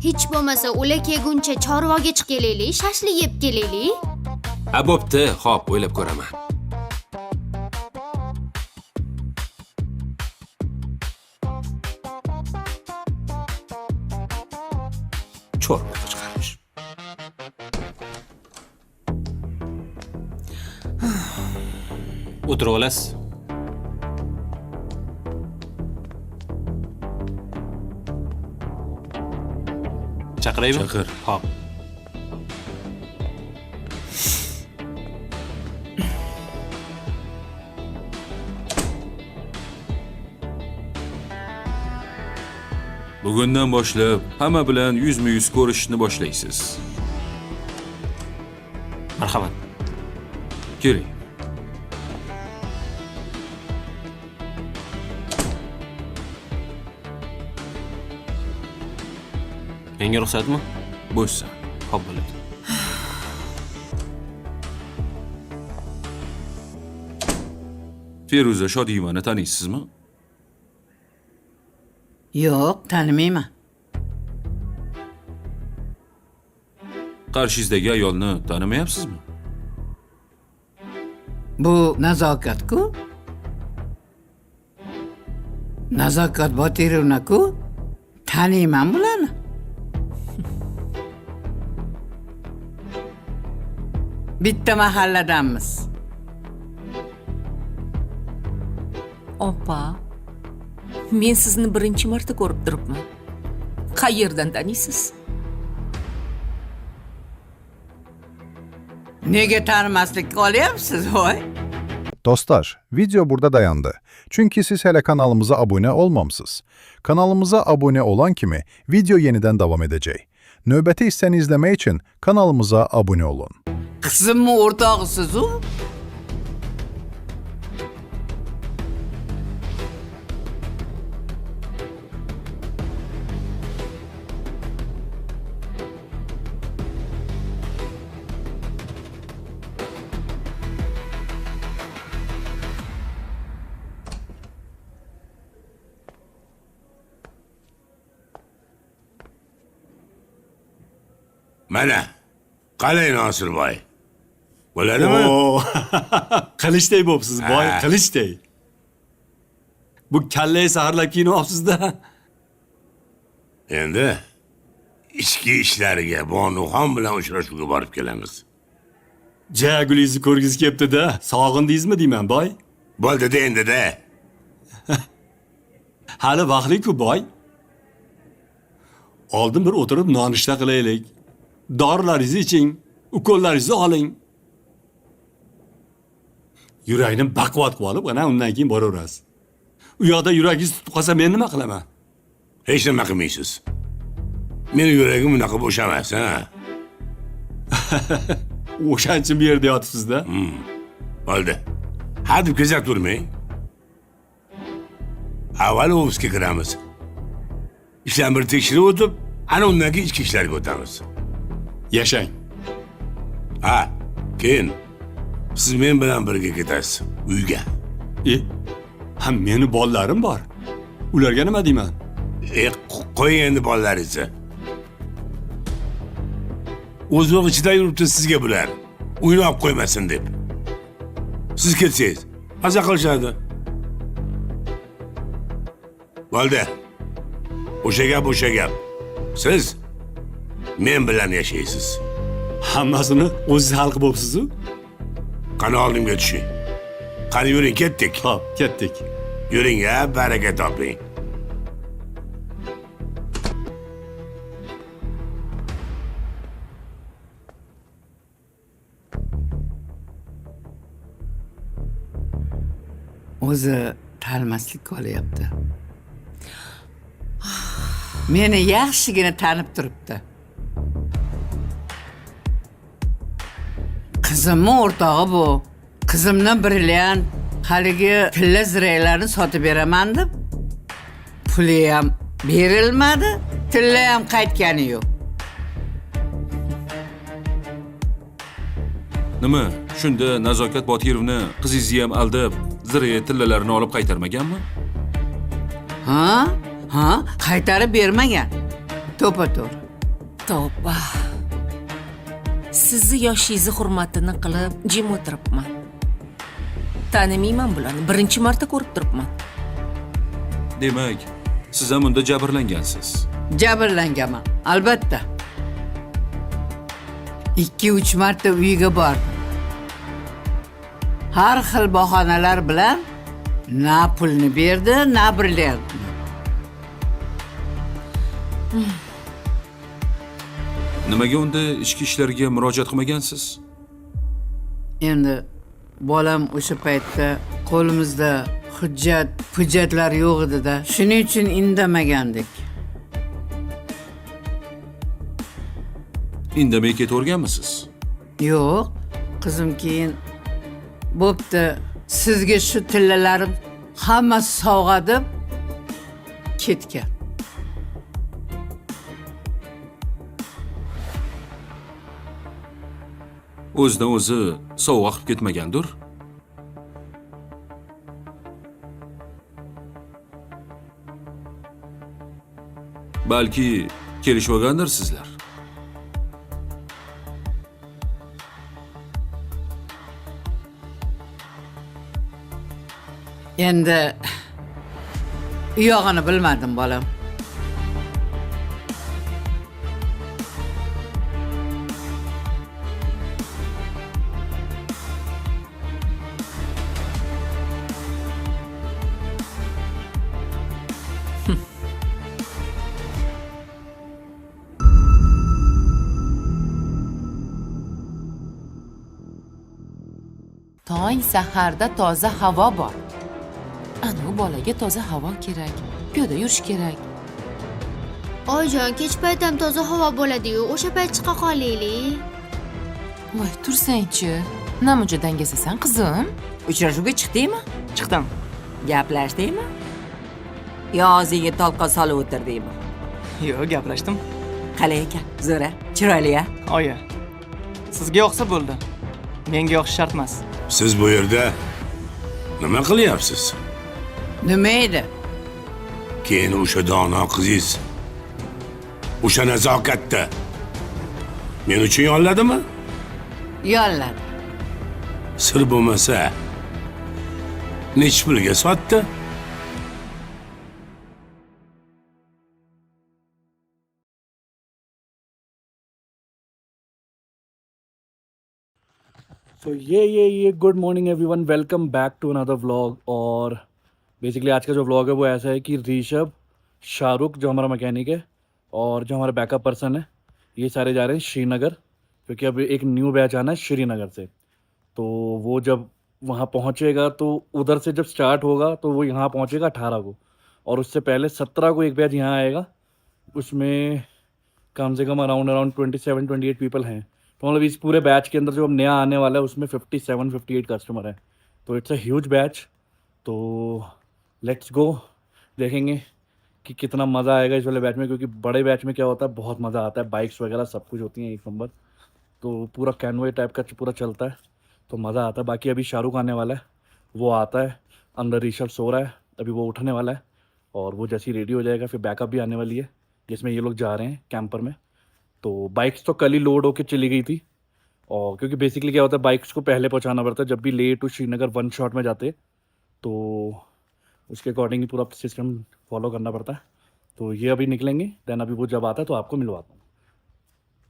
Hech bo'lmasa ular kelguncha chorvoga chiqib kelaylik, shashlik yeb kelaylik. Ha, bo'pti. Xo'p, o'ylab ko'raman. Chorvaga chiqarmish. O'tirib olasiz. Chaqiraymi? Chaqir. Xo'p. Bugundan boshlab hamma bilan yuzma-yuz ko'rishishni boshlaysiz. Marhamat. Keling. Menga ruxsatmi? Bo'lsa. Xo'p bo'ladi. Feruza Shodiyevani taniysizmi? Yo'q, tanimayman. Qarshingizdagi ayolni tanimayapsizmi? Bu nazokat-ku. Nazokat Botirovna-ku. Taniyman bularni. Bitta mahalladanmiz. Opa, men sizni birinchi marta ko'rib turibman. Qayerdan taniysiz? Nega tanimaslikka olyapsiz, voy? Dostlar, video burada dayandı. Çünkü siz hele kanalımıza abone olmamsınız. Kanalımıza abone olan kimi video yeniden devam edecek. Növbəti hissəni izləmək için kanalımıza abone olun. Kızımın ortağısız o. Mana, qalay Nosirboy? Bo'ladimi? Oo, qilichday bo'psiz, boy, Ha. qilichday. Bu kallay saharlab kiyinibsiz-da. Endi ichki ishlariga Bonuxon bilan uchrashuvga borib kelamiz. Jagulingizni ko'rgiz kelibdi-da. Sog'indingizmi deyman, boy? Bo'ldi-da endi-da. Hali vaqtli-ku, boy. Oldin bir o'tirib nonushta qilaylik. Dorilaringizni iching, ukollaringizni oling. Yurakni baquvvat qilib olib, ana undan keyin boraverasiz. U yoqda yuragingiz tutib qolsa men nima qilaman? Hech nima qilmaysiz. Meni yuragim unaqa bo'sh emas, ha. O'shancha bu yerda yotibsiz-da. Bo'ldi. Hadeb kezak turmang. Avval ofisga kiramiz. Ishlarni bir tekshirib o'tib, ana undan keyin ichki ishlarga o'tamiz. Yashang. Ha, keyin siz men bilan birga ketasiz uyga. Ha, meni bolalarim bor. Ularga nima deyman? Qo'ying endi bolalaringizni. o'zbek ichida yuribdi sizga bular. O'ynab qo'ymasin deb. Siz ketsangiz, maza qilishadi. Valda. O'sha gap. Siz men bilan yashaysiz. Hammasini o'zingiz hal qilib bo'libsiz-ku? Qani oldimga tushing. Qani yuring, ketdik. Xo'p, ketdik. Yuring, baraka toping. O'zi tanimaslik qolyapti. Meni yaxshigina tanib turibdi. Qizimni o'rtog'i bu. Qizimni brilliant haligi tilla ziraylarni sotib beraman deb puli ham berilmadi, tilla ham qaytgani yo'q. Nima? Shunda Nazokat Botirovni qizingizni ham aldab, ziraya tillalarini olib qaytarmaganmi? Ha, qaytarib bermagan. To'pa-to'g'ri. Tavba. Sizni yoshingizni hurmatini qilib jim o'tiribman. Tanimayman bularni. Birinchi marta ko'rib turibman. Demak, siz ham unda jabrlangansiz. Jabrlanganman, albatta. 2-3 marta uyiga bordim. Har xil bahonalar bilan na pulni berdi, na brilliantni. Nimaga unda ichki ishlarga murojaat qilmagansiz? Endi bolam o'sha paytda qo'limizda hujjatlar yo'q edi-da. Shuning uchun indamagandik. Indamay ketaverganmisiz? Yo'q, qizim keyin bo'pti, sizga shu tillalarim hammasi sovg'a deb ketgan. O'zidan o'zi sovg'a qilib ketmagandir? Balki kelishib olgandir sizlar. Endi u yog'ini bilmadim bolam. Tong saharda toza havo bor. Anu bolaga toza havo kerak. Piyoda yurish kerak. Oyijon, kech payt ham toza havo bo'ladi-yu, o'sha payt chiqa qolaylik. Voy, tursang-chi. Namuncha dangasasan, qizim? Uchrashuvga chiqdingmi? Chiqdim. Gaplashdingmi? Yo og'zingga tolqa solib o'tirdingmi? Yo'q, gaplashdim. Qalay ekan? Zo'ra, chiroyli-a? Oyi. Sizga yoqsa bo'ldi. Menga yoqish shart emas. Siz bu yerda nima qilyapsiz? Nima edi? Keyin o'sha dono qizingiz, o'sha nazokatda men uchun yolladimi? Yolladi. Sir bo'lmasa, nech pulga sotdi? So ये good morning everyone, welcome back to another vlog. और basically आज का जो व्लॉग है वो ऐसा है कि ऋषभ, शाहरुख जो हमारा मैकेनिक है और जो हमारा बैकअप पर्सन है, ये सारे जा रहे हैं श्रीनगर, क्योंकि अब एक न्यू बैच आना है श्रीनगर से। तो वो जब वहाँ पहुँचेगा तो उधर से जब स्टार्ट होगा तो वो यहाँ पहुँचेगा 18 को, और उससे पहले 17 को एक बैच यहाँ आएगा। उसमें कम से कम अराउंड 27-28 पीपल हैं। तो मतलब इस पूरे बैच के अंदर जो अब नया आने वाला है उसमें 57-58 कस्टमर हैं। तो इट्स अ ह्यूज बैच। तो लेट्स गो, देखेंगे कि कितना मज़ा आएगा इस वाले बैच में, क्योंकि बड़े बैच में क्या होता है, बहुत मज़ा आता है, बाइक्स वगैरह सब कुछ होती हैं एक नंबर। तो पूरा कैनवे टाइप का पूरा चलता है, तो मज़ा आता है। बाकी अभी शाहरुख आने वाला है, वो आता है, अंदर ऋषभ सो रहा है, अभी वो उठने वाला है, और वो जैसे ही रेडी हो जाएगा फिर बैकअप भी आने वाली है जिसमें ये लोग जा रहे हैं कैंपर में। तो बाइक्स तो कल ही लोड होके चली गई थी, और क्योंकि बेसिकली क्या होता है, बाइक्स को पहले पहुंचाना पड़ता है जब भी ले टू श्रीनगर वन शॉट में जाते, तो उसके अकॉर्डिंग ही पूरा सिस्टम फॉलो करना पड़ता है। तो ये अभी निकलेंगे, देन अभी वो जब आता है तो आपको मिलवाता हूँ।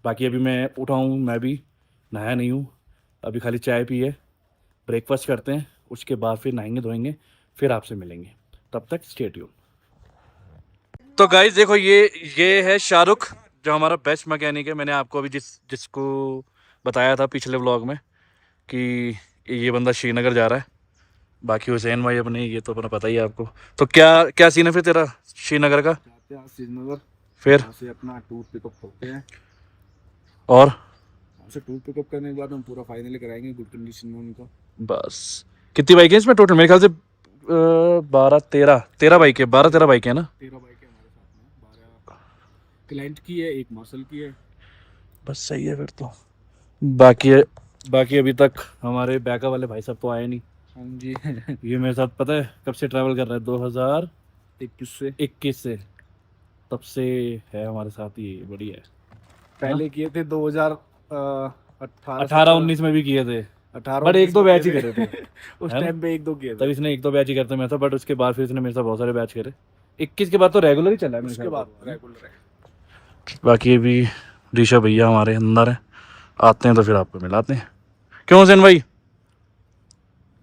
बाकी अभी मैं उठा हूँ, मैं भी नहाया नहीं हूँ, अभी खाली चाय पी है, ब्रेकफास्ट करते हैं, उसके बाद फिर नहाएंगे धोएंगे, फिर आपसे मिलेंगे। तब तक स्टे ट्यून। तो गाइस देखो, ये है शाहरुख जो हमारा बेस्ट मैकेनिक है। मैंने आपको अभी जिसको बताया था पिछले व्लॉग में कि ये बंदा श्रीनगर जा रहा है। बाकी हुसैन भाई अपने, ये तो अपना पता ही है आपको। तो क्या सीन है फिर तेरा श्रीनगर का? श्रीनगर फिर से अपना टूर पिकअप करते हैं, और से टूर पिकअप करने के बाद हम पूरा फाइनली कराएंगे गुड कंडीशन में उनको। बस कितनी बाइक है इसमें टोटल? मेरे ख्याल से 12-13 बाइक है, 12-13 बाइक है ना? 13 बाइक है हमारे साथ में, 12 क्लाइंट की है, एक मार्शल की है। बस सही है फिर तो। बाकी अभी तक हमारे बैकअप वाले भाई साहब तो आए नहीं। हाँ जी ये मेरे साथ पता है कब से ट्रैवल कर रहा है, 2021 से तब से है हमारे साथ। ये बढ़िया है। पहले किए थे 2018-19 में भी किए थे, 18 बट 1-2 बैच ही करे थे उस टाइम पे 1-2 किए थे। तब इसने 1-2 बैच ही करते मैं था, बट उसके बाद फिर इसने मेरे साथ बहुत सारे बैच करे। 21 के बाद तो रेगुलर ही चला है उसके बाद रेगुलर है। बाकी अभी ऋषभ भैया हमारे अंदर है, आते हैं तो फिर आपको मिलाते हैं। क्यों हुसैन भाई?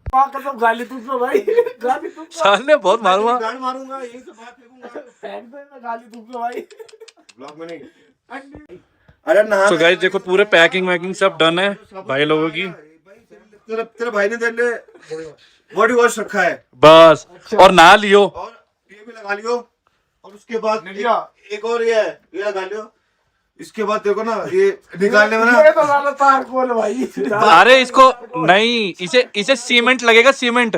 कसम गाली तुझ पे भाई, गाली तुझ पे। साल ने बहुत मारूंगा, गाली मारूंगा, यही से बात फेंकूंगा फैन पे, मैं गाली तुझ पे भाई, ब्लॉग में नहीं। अरे ना तो गाइस देखो, पूरे पैकिंग सब डन है भाई लोगों की। तेरे भाई ने तेरे लिए बॉडी वॉश रखा है बस, और नहा लियो, और ये भी लगा लियो, और उसके बाद एक और ये है, ये लगा लियो। इसके बाद देखो ना, ये निकालने में ना तो वाला तार खोल भाई। अरे इसको नहीं, इसे सीमेंट लगेगा, सीमेंट।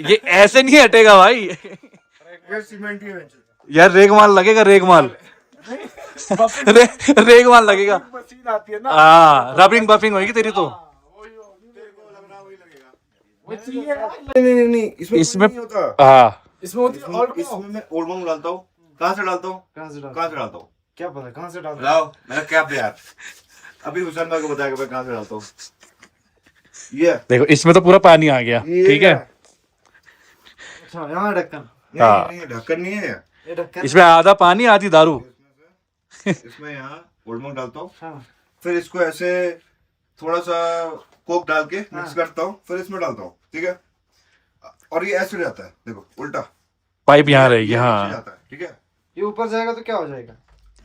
ये ऐसे नहीं हटेगा भाई। सीमेंट ही है यार, रेगमाल लगेगा, रेगमाल रेगमाल लगेगा। मशीन आती है ना, हाँ, रबिंग बफिंग होगी तेरी तो। नहीं, इसमें नहीं होता। हाँ, इसमें मैं ओल्ड मंग डालता हूँ। कहाँ से डालता हूँ? क्या पता कहाँ से डालता हूँ? मेरा क्या यार, अभी हुसैन भाई को बताया कि मैं कहाँ से डालता हूँ। ये देखो, इसमें तो पूरा पानी आ गया, ठीक है। अच्छा, यहाँ ढक्कन? हाँ, नहीं, ढक्कन नहीं है ये, ढक्कन। इसमें आधा पानी आधी दारू। इसमें यहाँ ओल्ड मंग डालता हूँ, फिर इसको ऐसे थोड़ा सा कोक डाल के मिक्स करता हूँ, फिर इसमें डालता हूँ, ठीक है। और ये ऐसे जाता है, देखो उल्टा पाइप यहाँ रहेगी। हाँ, जाता है, ठीक है। ये ऊपर जाएगा तो क्या हो जाएगा?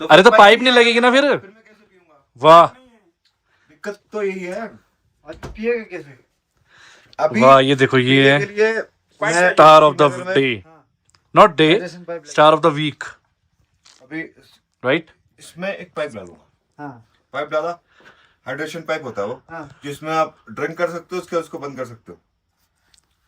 अरे तो पाइप नहीं लगेगी ना फिर। वाह, दिक्कत तो यही है, आज तो पिएगा कैसे? अभी वाह, ये देखो, ये है star of the day, not day, star of the week, अभी राइट। इसमें एक पाइप डालूंगा। पाइप डाला, हाइड्रेशन पाइप होता है वो, जिसमें आप ड्रिंक कर सकते हो, उसको बंद कर सकते हो।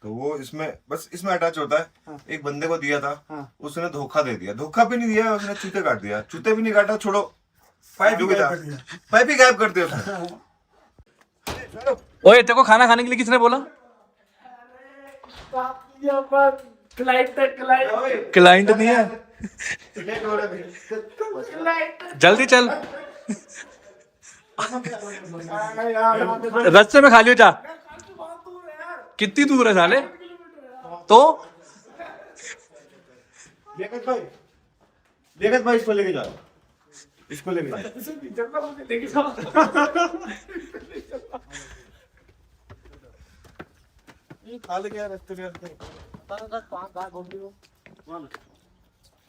तो वो इसमें बस इसमें अटैच होता है। एक बंदे को दिया था, उसने धोखा दे दिया, धोखा भी नहीं दिया, उसने चूते काट दिया। चूते भी नहीं काटा, छोड़ो, पाइप भी था, पाइप ही गायब कर दिया उसने। ओए, तेरे को खाना खाने के लिए किसने बोला? क्लाइंट नहीं है, जल्दी चल, रास्ते में खा लियो जा। कितनी दूर है साले? तो लेकिन भाई इसको लेके जाओ, इसको लेके जाओ।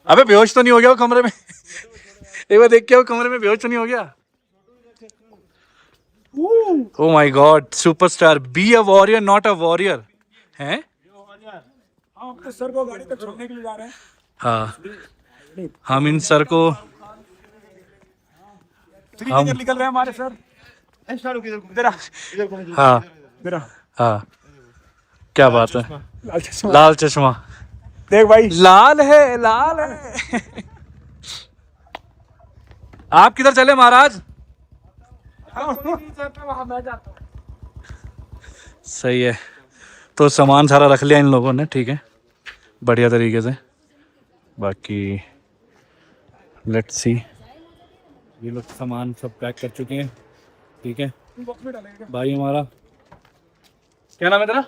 अबे बेहोश तो नहीं हो गया वो कमरे में? एक बार देख के वो कमरे में बेहोश तो नहीं हो गया? Oh my God, superstar, be a warrior, not a warrior, हैं? हम अपने सर को गाड़ी पे छोड़ने के लिए जा रहे हैं। हाँ, हम इन सर को हम निकल रहे हैं हमारे सर। हाँ हाँ, क्या बात है, लाल चश्मा देख भाई, लाल है। आप किधर चले महाराज? सही है, तो सामान सारा रख लिया इन लोगों ने, ठीक है, बढ़िया तरीके से। बाकी लेट्स सी ये लोग सामान सब पैक कर चुके हैं, ठीक है। भाई हमारा क्या नाम है तेरा?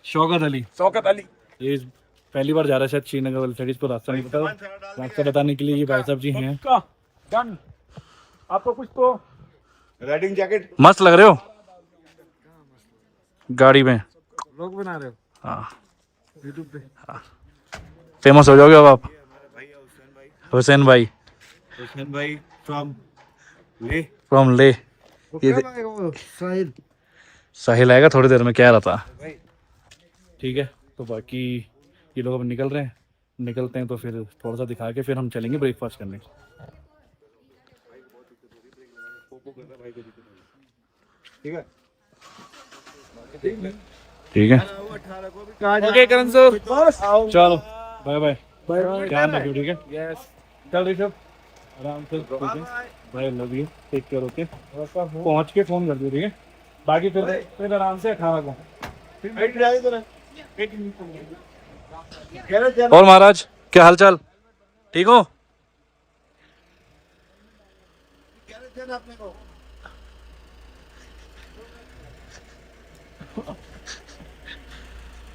शौकत अली। शौकत अली ये पहली बार जा रहा है शायद श्रीनगर वाली साइड, इसको रास्ता नहीं पता। रास्ता बताने के लिए ये भाई साहब जी हैं। आपको कुछ तो राइडिंग जैकेट मस्त लग रहे हो गाड़ी में, लोग बना रहे हो। हाँ यूट्यूब पे फेमस हो जाओगे अब आप। हुसैन भाई फ्रॉम ले। ये साहिल आएगा थोड़ी देर में, कह रहा था। ठीक है, तो बाकी ये लोग अब निकल रहे हैं, निकलते हैं तो फिर थोड़ा सा दिखा के फिर हम चलेंगे ब्रेकफास्ट करने। ठीक है ओके करण सर, चलो बाय बाय, ध्यान रखियो। ठीक है चल ऋषभ आराम से, bye love you, take care. Okay पहुंच के फोन कर दियो, ठीक है। बाकी फिर आराम से 18 को। और महाराज क्या हाल चाल, ठीक हो?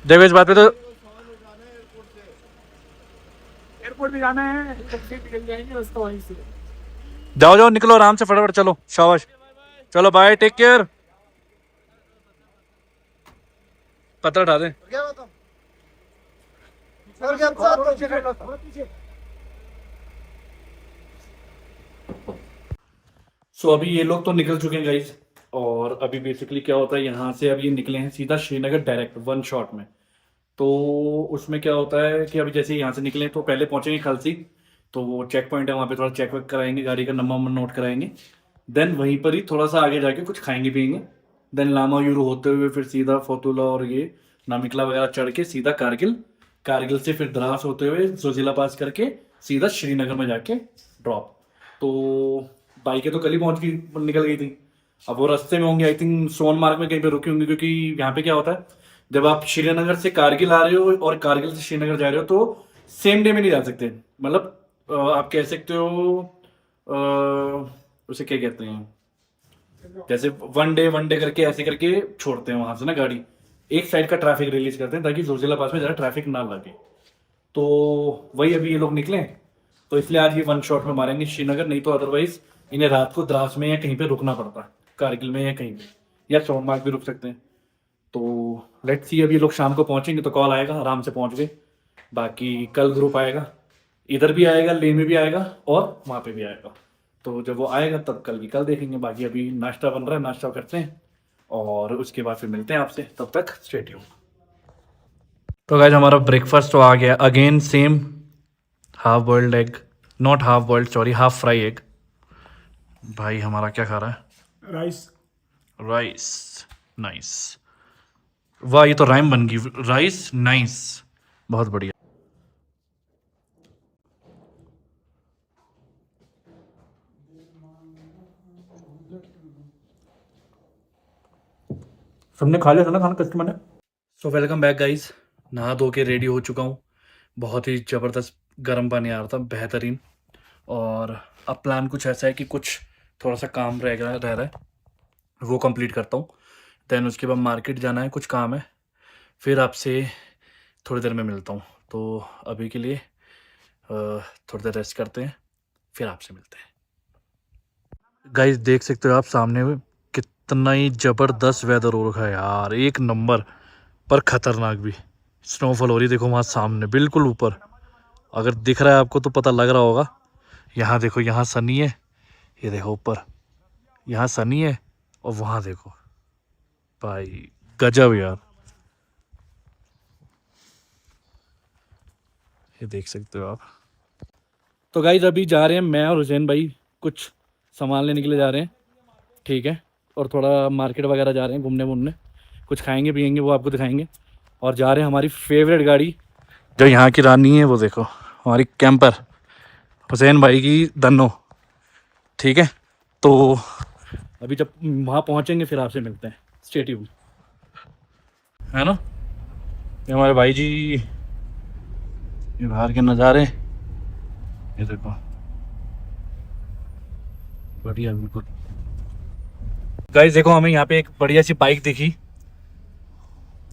देखो इस बात पे तो एयरपोर्ट भी जाना है, निकल जाएंगे उसको वहीं से। जाओ जाओ निकलो आराम से, फटाफट चलो, शाबाश। चलो बाय, टेक केयर। पत्थर उठा दें। सो अभी ये लोग तो निकल चुके हैं गाइस, और अभी बेसिकली क्या होता है, यहाँ से अब ये निकले हैं सीधा श्रीनगर डायरेक्ट 1 शॉट में। तो उसमें क्या होता है कि अभी जैसे यहाँ से निकले तो पहले पहुँचेंगे खलसी, तो वो चेक पॉइंट है, वहाँ पे थोड़ा चेक वेक कराएंगे, गाड़ी का नंबर नोट कराएंगे। देन वहीं पर ही थोड़ा सा आगे जाके कुछ खाएंगे पियेंगे। देन लामा यूरो होते हुए फिर सीधा फोतुला और ये नामिकला वगैरह चढ़ के सीधा कारगिल, कारगिल से फिर द्रास होते हुए जोजिला पास करके सीधा श्रीनगर में जाके ड्रॉप। तो बाइकें तो कल ही निकल गई थी, अब वो रास्ते में होंगे आई थिंक सोनमार्ग में कहीं पे रुकी होंगी, क्योंकि यहाँ पे क्या होता है जब आप श्रीनगर से कारगिल आ रहे हो और कारगिल से श्रीनगर जा रहे हो तो सेम डे में नहीं जा सकते। मतलब आप कह सकते हो उसे क्या कहते हैं, जैसे वन डे करके ऐसे करके छोड़ते हैं वहां से ना गाड़ी, एक साइड का ट्रैफिक रिलीज करते हैं ताकि जोजिला पास में ज़्यादा ट्रैफिक ना लगे। तो वही अभी ये लोग निकले, तो इसलिए आज ये 1 शॉट में मारेंगे श्रीनगर, नहीं तो अदरवाइज इन्हें रात को द्रास में या कहीं पे रुकना पड़ता है, कारगिल में या कहीं पे, या सोनमार्ग भी रुक सकते हैं। तो लेट्स सी, अभी लोग शाम को पहुंचेंगे तो कॉल आएगा, आराम से पहुंच गए। बाकी कल ग्रुप आएगा, इधर भी आएगा, लेह में भी आएगा और वहाँ पे भी आएगा। तो जब वो आएगा तब कल की कल देखेंगे। बाकी अभी नाश्ता बन रहा है, नाश्ता करते हैं और उसके बाद फिर मिलते हैं आपसे, तब तक स्टे ट्यून्ड। तो गाइस हमारा ब्रेकफास्ट तो आ गया, again same half boiled egg, not half boiled sorry, half fry egg. भाई हमारा क्या खा रहा है? Rice nice. वाह ये तो राइम बन गई, राइस नाइस, बहुत बढ़िया। सबने खा लिया था ना खाना कस्टमर ने। सो वेलकम बैक गाइस, नहा धो के रेडी हो चुका हूँ, बहुत ही ज़बरदस्त गर्म पानी आ रहा था, बेहतरीन। और अब प्लान कुछ ऐसा है कि कुछ थोड़ा सा काम रह रहा है, वो कंप्लीट करता हूँ। देन उसके बाद मार्केट जाना है, कुछ काम है, फिर आपसे थोड़ी देर में मिलता हूँ। तो अभी के लिए थोड़ी देर रेस्ट करते हैं, फिर आपसे मिलते हैं। गाइस देख सकते हो आप सामने में कितना ही ज़बरदस्त वेदर हो रखा है यार, एक नंबर, पर ख़तरनाक भी। स्नोफॉल हो रही देखो वहाँ सामने बिल्कुल ऊपर, अगर दिख रहा है आपको तो पता लग रहा होगा। यहाँ देखो, यहाँ सनी है, ये देखो ऊपर यहाँ सनी है, और वहाँ देखो भाई गजब यार, ये देख सकते हो आप। तो गाइस अभी जा रहे हैं मैं और हुसैन भाई, कुछ सामान लेने के लिए जा रहे हैं, ठीक है। और थोड़ा मार्केट वगैरह जा रहे हैं घूमने, कुछ खाएंगे पियेंगे, वो आपको दिखाएंगे। और जा रहे हैं हमारी फेवरेट गाड़ी जो यहाँ की रानी है, वो देखो हमारी कैंपर, हुसैन भाई की दन्नो, ठीक है। तो अभी जब वहाँ पहुँचेंगे फिर आपसे मिलते हैं, स्टे ट्यून्ड, है ना। ये हमारे भाई जी, ये बाहर के नज़ारे, ये देखो बढ़िया बिल्कुल। गाइस देखो, हमें यहाँ पे एक बढ़िया सी बाइक दिखी।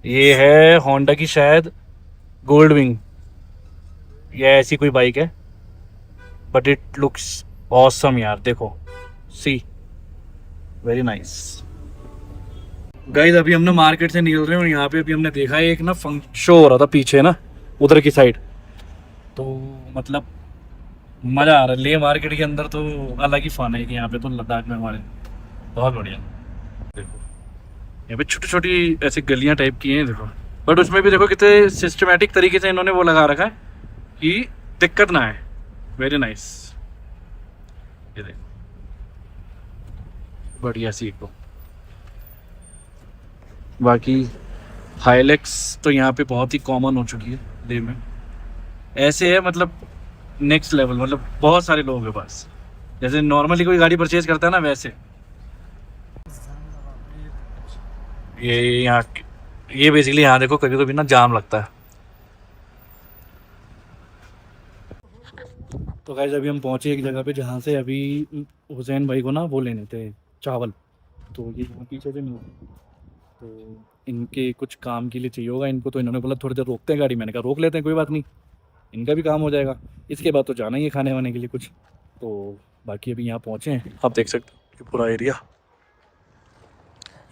ये है होंडा की शायद गोल्ड विंग, ये ऐसी कोई बाइक है, बट इट लुक्स ऑसम यार। देखो, सी वेरी नाइस। गाइस अभी हम ना मार्केट से निकल रहे हैं और यहाँ पे अभी हमने देखा है एक ना शो हो रहा था पीछे ना, उधर की साइड। तो मतलब मज़ा आ रहा है। ले मार्केट के अंदर तो अलग ही फन है कि यहाँ पे तो लद्दाख में हमारे बहुत बढ़िया। देखो यहाँ पे छोटी छोटी ऐसी गलियाँ टाइप की हैं देखो, बट उसमें भी देखो कितने सिस्टमेटिक तरीके से इन्होंने वो लगा रखा है कि दिक्कत ना आए। Very nice. ये देखो बढ़िया सी को। बाकी हाइलेक्स तो यहाँ पे बहुत ही कॉमन हो चुकी है लेह में। ऐसे है मतलब नेक्स्ट लेवल, मतलब बहुत सारे लोगों के पास, जैसे नॉर्मली कोई गाड़ी परचेज करता है ना वैसे। ये यहाँ ये बेसिकली यहाँ देखो कभी कभी ना जाम लगता है। तो गाइस अभी हम पहुँचे एक जगह पे जहाँ से अभी हुसैन भाई को ना वो लेने थे चावल। तो ये यहाँ पीछे से मिलते, तो इनके कुछ काम के लिए चाहिए होगा इनको। तो इन्होंने बोला थोड़ी देर रोकते हैं गाड़ी। मैंने कहा रोक लेते हैं, कोई बात नहीं, इनका भी काम हो जाएगा। इसके बाद तो जाना ही है खाने वाने के लिए कुछ। तो बाकी अभी यहाँ पहुँचे हैं, आप देख सकते हो कि पूरा एरिया।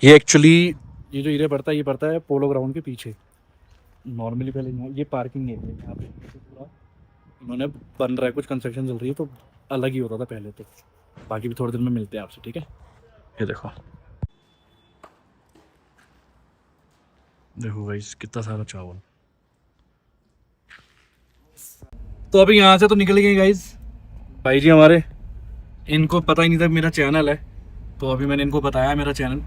ये एक्चुअली ये जो एरिया पड़ता है, ये पड़ता है पोलो ग्राउंड के पीछे। नॉर्मली पहले यहाँ ये पार्किंग एरिया है, यहाँ पे पूरा इन्होंने बन रहा है, कुछ कंस्ट्रक्शन चल रही है, तो अलग ही होता था पहले। तो बाकी भी थोड़ी देर में मिलते हैं आपसे, ठीक है। ये देखो देखो भाई कितना सारा चावल। तो अभी यहाँ से तो निकल गए गाइज। भाई जी हमारे, इनको पता ही नहीं था मेरा चैनल है, तो अभी मैंने इनको बताया मेरा चैनल।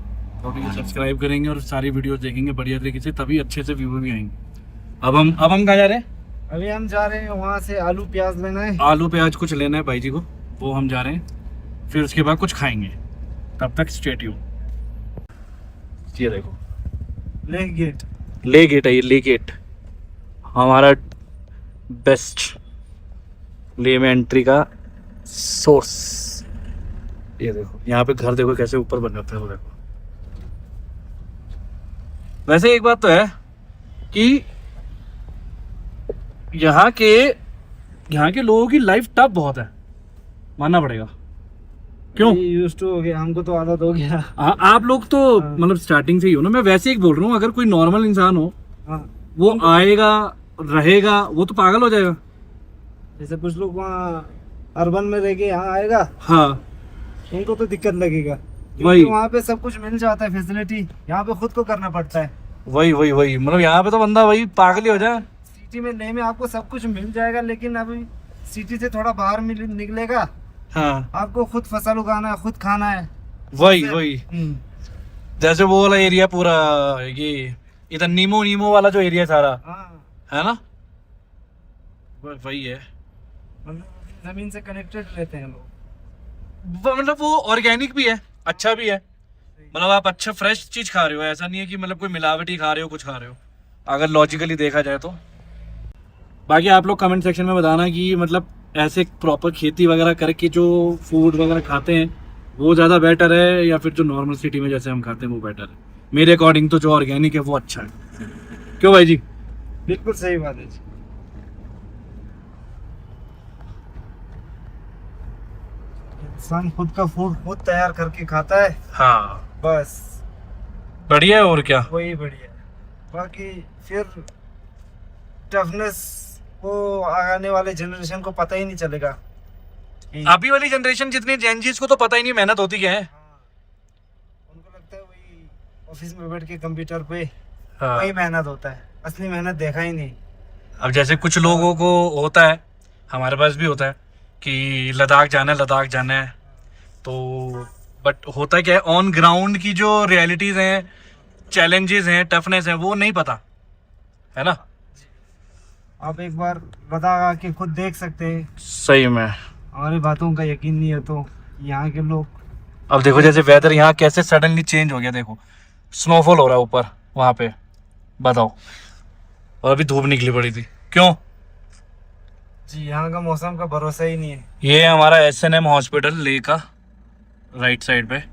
तो अभी सब्सक्राइब करेंगे और सारी वीडियोस देखेंगे बढ़िया तरीके से, तभी अच्छे से व्यूअर भी आएंगे। अब हम कहाँ जा रहे हैं? अभी हम जा रहे हैं वहाँ से आलू प्याज लेना है। आलू प्याज कुछ लेना है भाई जी को, वो हम जा रहे हैं। फिर उसके बाद कुछ खाएंगे, तब तक स्टे ट्यून। ये देखो ले गेट है, ये ले गेट हमारा बेस्ट ले में एंट्री का सोर्स। ये देखो यहाँ पे घर देखो कैसे ऊपर बन जाता है, वो देखो। वैसे एक बात तो है कि यहाँ के लोगों की लाइफ टफ बहुत है, मानना पड़ेगा। क्यों? यूज्ड टू हो गया, हमको तो आदत हो गया। आप लोग तो मतलब स्टार्टिंग से ही हो ना। मैं वैसे ही बोल रहा हूँ, अगर कोई नॉर्मल इंसान हो वो आएगा रहेगा, वो तो पागल हो जाएगा। जैसे कुछ लोग वहाँ अर्बन में रह के यहाँ आएगा, हाँ उनको तो दिक्कत लगेगा। वही, वहाँ पे सब कुछ मिल जाता है फैसिलिटी, यहाँ पे खुद को करना पड़ता है। वही मतलब यहाँ पे तो बंदा वही पागल ही हो जाए। सिटी में लेह में आपको सब कुछ मिल जाएगा, लेकिन अभी सिटी से थोड़ा बाहर निकलेगा, हाँ आपको खुद फसल उगाना है, खुद खाना है। वही जैसे वो वाला एरिया पूरा, ये इधर नीमो वाला जो एरिया सारा है ना, वही है। जमीन से कनेक्टेड रहते हैं लोग। मतलब वो ऑर्गेनिक भी है, अच्छा भी है। मतलब आप अच्छा फ्रेश चीज खा रहे हो, ऐसा नहीं है कि मतलब कोई मिलावटी खा रहे हो, कुछ खा रहे हो, अगर लॉजिकली देखा जाए तो। बाकी आप लोग कमेंट सेक्शन में बताना कि मतलब ऐसे प्रॉपर खेती वगैरह करके जो फूड वगैरह खाते हैं वो ज़्यादा बेटर है, या फिर जो नॉर्मल सिटी में जैसे हम खाते हैं वो बेटर है। मेरे अकॉर्डिंग तो जो ऑर्गेनिक है वो अच्छा है। क्यों भाई जी? बिल्कुल सही बात है जी। इंसान खुद का फूड खुद तैयार करके खाता है, हाँ बस बढ़िया है। और क्या, वही बढ़िया। बाकी फिर टफनेस वो आने वाले जनरेशन को पता ही नहीं चलेगा। अभी वाली जनरेशन जितनी जेनजीज को तो पता ही नहीं मेहनत होती क्या है। उनको लगता है वही ऑफिस में बैठ के कंप्यूटर पे हाँ। वही मेहनत होता है, असली मेहनत देखा ही नहीं। अब जैसे कुछ लोगों को होता है, हमारे पास भी होता है कि लद्दाख जाना है, तो बट होता क्या है, ऑन ग्राउंड की जो रियलिटीज़ हैं, चैलेंजेस हैं, टफनेस है, वो नहीं पता है ना। आप एक बार लद्दाख आके खुद देख सकते हैं। सही में हमारी बातों का यकीन नहीं है तो यहाँ के लोग। अब देखो जैसे वेदर यहाँ कैसे सडनली चेंज हो गया, देखो स्नोफॉल हो रहा है ऊपर वहाँ पे, बताओ। और अभी धूप निकली पड़ी थी, क्यों? जी यहाँ का मौसम का भरोसा ही नहीं है। ये हमारा SNM हॉस्पिटल लेह का, राइट साइड पे।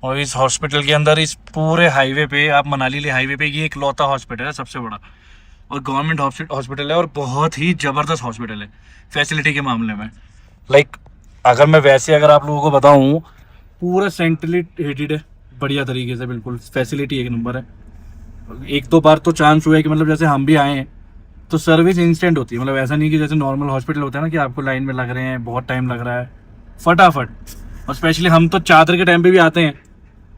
और इस हॉस्पिटल के अंदर, इस पूरे हाईवे पे, आप मनाली ले हाईवे पे, ये इकलौता हॉस्पिटल है सबसे बड़ा, और गवर्नमेंट हॉस्पिटल है, और बहुत ही ज़बरदस्त हॉस्पिटल है फैसिलिटी के मामले में। लाइक अगर मैं वैसे अगर आप लोगों को बताऊँ, पूरा सेंट्रली हेटेड है बढ़िया तरीके से, बिल्कुल फैसिलिटी एक नंबर है। एक दो बार तो चांस हुआ है कि मतलब जैसे हम भी आए हैं तो सर्विस इंस्टेंट होती है, मतलब ऐसा नहीं कि जैसे नॉर्मल हॉस्पिटल होता है ना कि आपको लाइन में लग रहे हैं, बहुत टाइम लग रहा है, फटाफट। और स्पेशली हम तो चादर के टाइम पे भी आते हैं,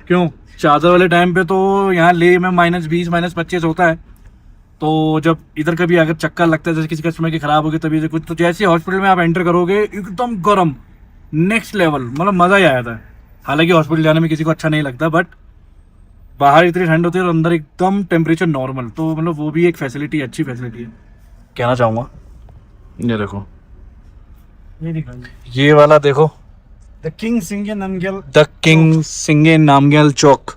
क्यों, चादर वाले टाइम पे तो यहाँ ले में -20 -25 होता है, तो जब इधर कभी अगर चक्कर लगता है, जैसे किसी कस्टमर की खराब होगी तभी से कुछ, तो जैसे हॉस्पिटल में आप एंटर करोगे एकदम गर्म, नेक्स्ट लेवल, मतलब मज़ा ही आया था। हालांकि हॉस्पिटल जाने में किसी को अच्छा नहीं लगता, बट बाहर इतनी ठंड होती है और अंदर एकदम टेम्परेचर नॉर्मल, तो मतलब वो भी एक फैसिलिटी, अच्छी फैसिलिटी है, कहना चाहूँगा। ये देखो, ये वाला देखो, द किंग सिंगे नामग्याल चौक।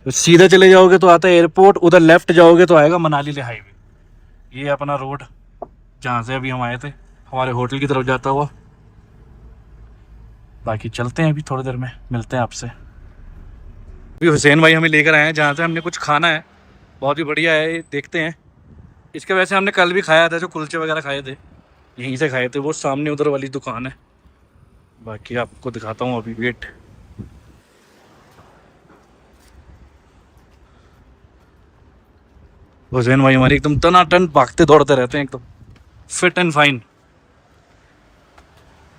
सीधा चले जाओगे तो आता है एयरपोर्ट, उधर लेफ्ट जाओगे तो आएगा मनाली ले हाईवे। ये अपना रोड जहाँ से अभी हम आए थे, हमारे होटल की तरफ जाता हुआ। बाकी चलते हैं, अभी थोड़ी देर में मिलते हैं आपसे। अभी हुसैन भाई हमें लेकर आए हैं जहाँ से हमने कुछ खाना है, बहुत ही बढ़िया है, देखते हैं। इसके वैसे हमने कल भी खाया था, जो कुलचे वगैरह खाए थे यहीं से खाए थे, वो सामने उधर वाली दुकान है। बाकी आपको दिखाता हूँ, अभी वेट। हुसैन भाई हमारे एकदम टनाटन भागते दौड़ते रहते हैं, एकदम फिट एंड फाइन।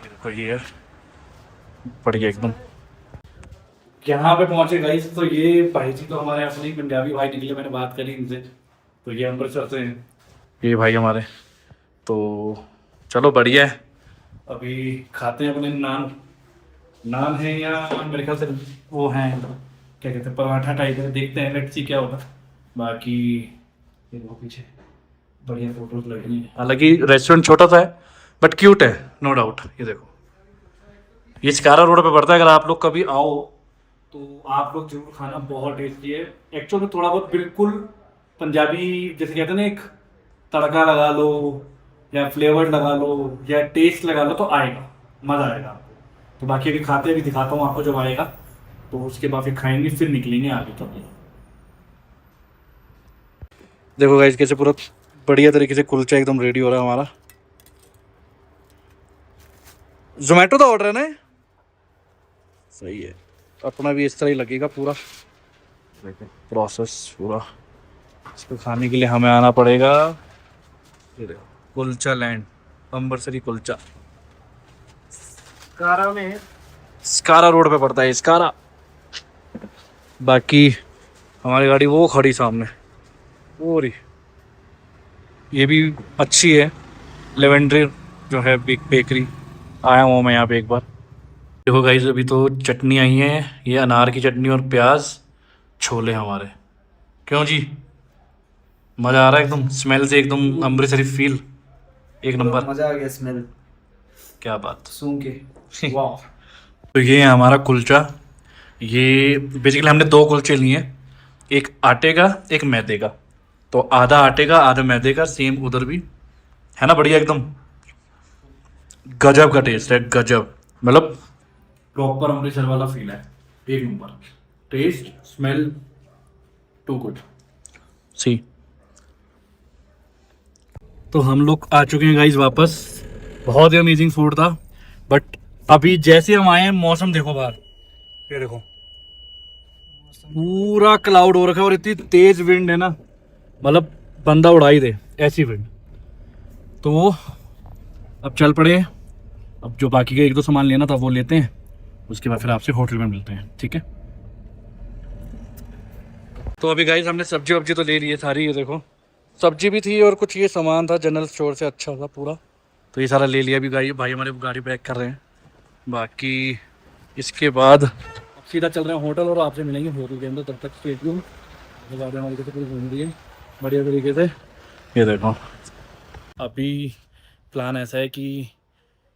देखो ये बढ़िया एकदम। यहाँ पे पहुंचे गाइस, तो ये भाई जी तो हमारे अपने ही पंजाबी भाई निकले, मैंने बात करी इनसे, तो ये अमृतसर से हैं ये भाई हमारे। तो चलो बढ़िया है, अभी खाते हैं अपने नान है या मेरे ख्याल से वो हैं, क्या कहते हैं, पराठा टाइप है, देखते हैं, लेट्स सी क्या होगा। बाकी ये वो पीछे बढ़िया फोटोज लग रही हैं। हालांकि रेस्टोरेंट छोटा सा है बट क्यूट है, नो डाउट। ये देखो, ये स्कारा रोड पे पड़ता है, अगर आप लोग कभी आओ तो आप लोग जरूर खाना, बहुत टेस्टी है। एक्चुअल में थोड़ा बहुत बिल्कुल पंजाबी, जैसे कहते हैं ना, एक तड़का लगा लो या फ्लेवर लगा लो या टेस्ट लगा लो तो आएगा, मज़ा आएगा आपको। तो बाकी अभी खाते भी दिखाता हूँ आपको, जब आएगा तो उसके बाद फिर खाएंगे, फिर निकलेंगे आगे। तो देखो गाइस कैसे पूरा बढ़िया तरीके से कुलचा एकदम रेडी हो रहा है हमारा। जोमेटो का ऑर्डर है ना, सही है, अपना भी इस तरह ही लगेगा पूरा प्रोसेस पूरा। इसको खाने के लिए हमें आना पड़ेगा कुलचा लैंड, अमृतसरी कुलचा, स्कारा रोड पे पड़ता है, स्कारा। बाकी हमारी गाड़ी वो खड़ी सामने, वो रही, ये भी अच्छी है, लेवेंडर जो है बिग बेकरी, आया हूँ मैं यहाँ पे एक बार। देखो गाइस, अभी तो चटनी आई है, ये अनार की चटनी और प्याज छोले हमारे। क्यों जी, मज़ा आ रहा है एकदम, स्मेल से एकदम अमृतसरी फील, एक नंबर, मज़ा आ गया, स्मेल, क्या बात, सूंघ के वाह। तो ये है हमारा कुलचा। ये बेसिकली हमने 2 कुलचे लिए हैं, एक आटे का एक मैदे का, तो आधा आटे का आधा मैदे का, सेम उधर भी है ना, बढ़िया एकदम गजब का टेस्ट है, गजब, मतलब प्रॉपर अमृतसर वाला फील है, एक number, taste smell too good सी। तो हम लोग आ चुके हैं गाइस वापस, बहुत ही अमेजिंग फूड था। बट अभी जैसे हम आए हैं, मौसम देखो बाहर, ये देखो पूरा क्लाउड हो रखा है और इतनी तेज विंड है ना, मतलब बंदा उड़ा ही दे ऐसी विंड। तो अब चल पड़े, अब जो बाकी का 1-2 सामान लेना था वो लेते हैं, उसके बाद फिर आपसे होटल में मिलते हैं, ठीक है। तो अभी गाइस हमने सब्जी वब्जी तो ले ली है सारी, ये देखो सब्जी भी थी और कुछ ये सामान था जनरल स्टोर से, अच्छा था पूरा, तो ये सारा ले लिया। अभी भाई हमारे गाड़ी पैक कर रहे हैं, बाकी इसके बाद सीधा चल रहे हैं होटल और आपसे मिलेंगे होटल के अंदर। तब तक स्टेट रूम गाड़ी हमारी कैसे पूरी घूम रही है बढ़िया तरीके से। ये देखो अभी प्लान ऐसा है कि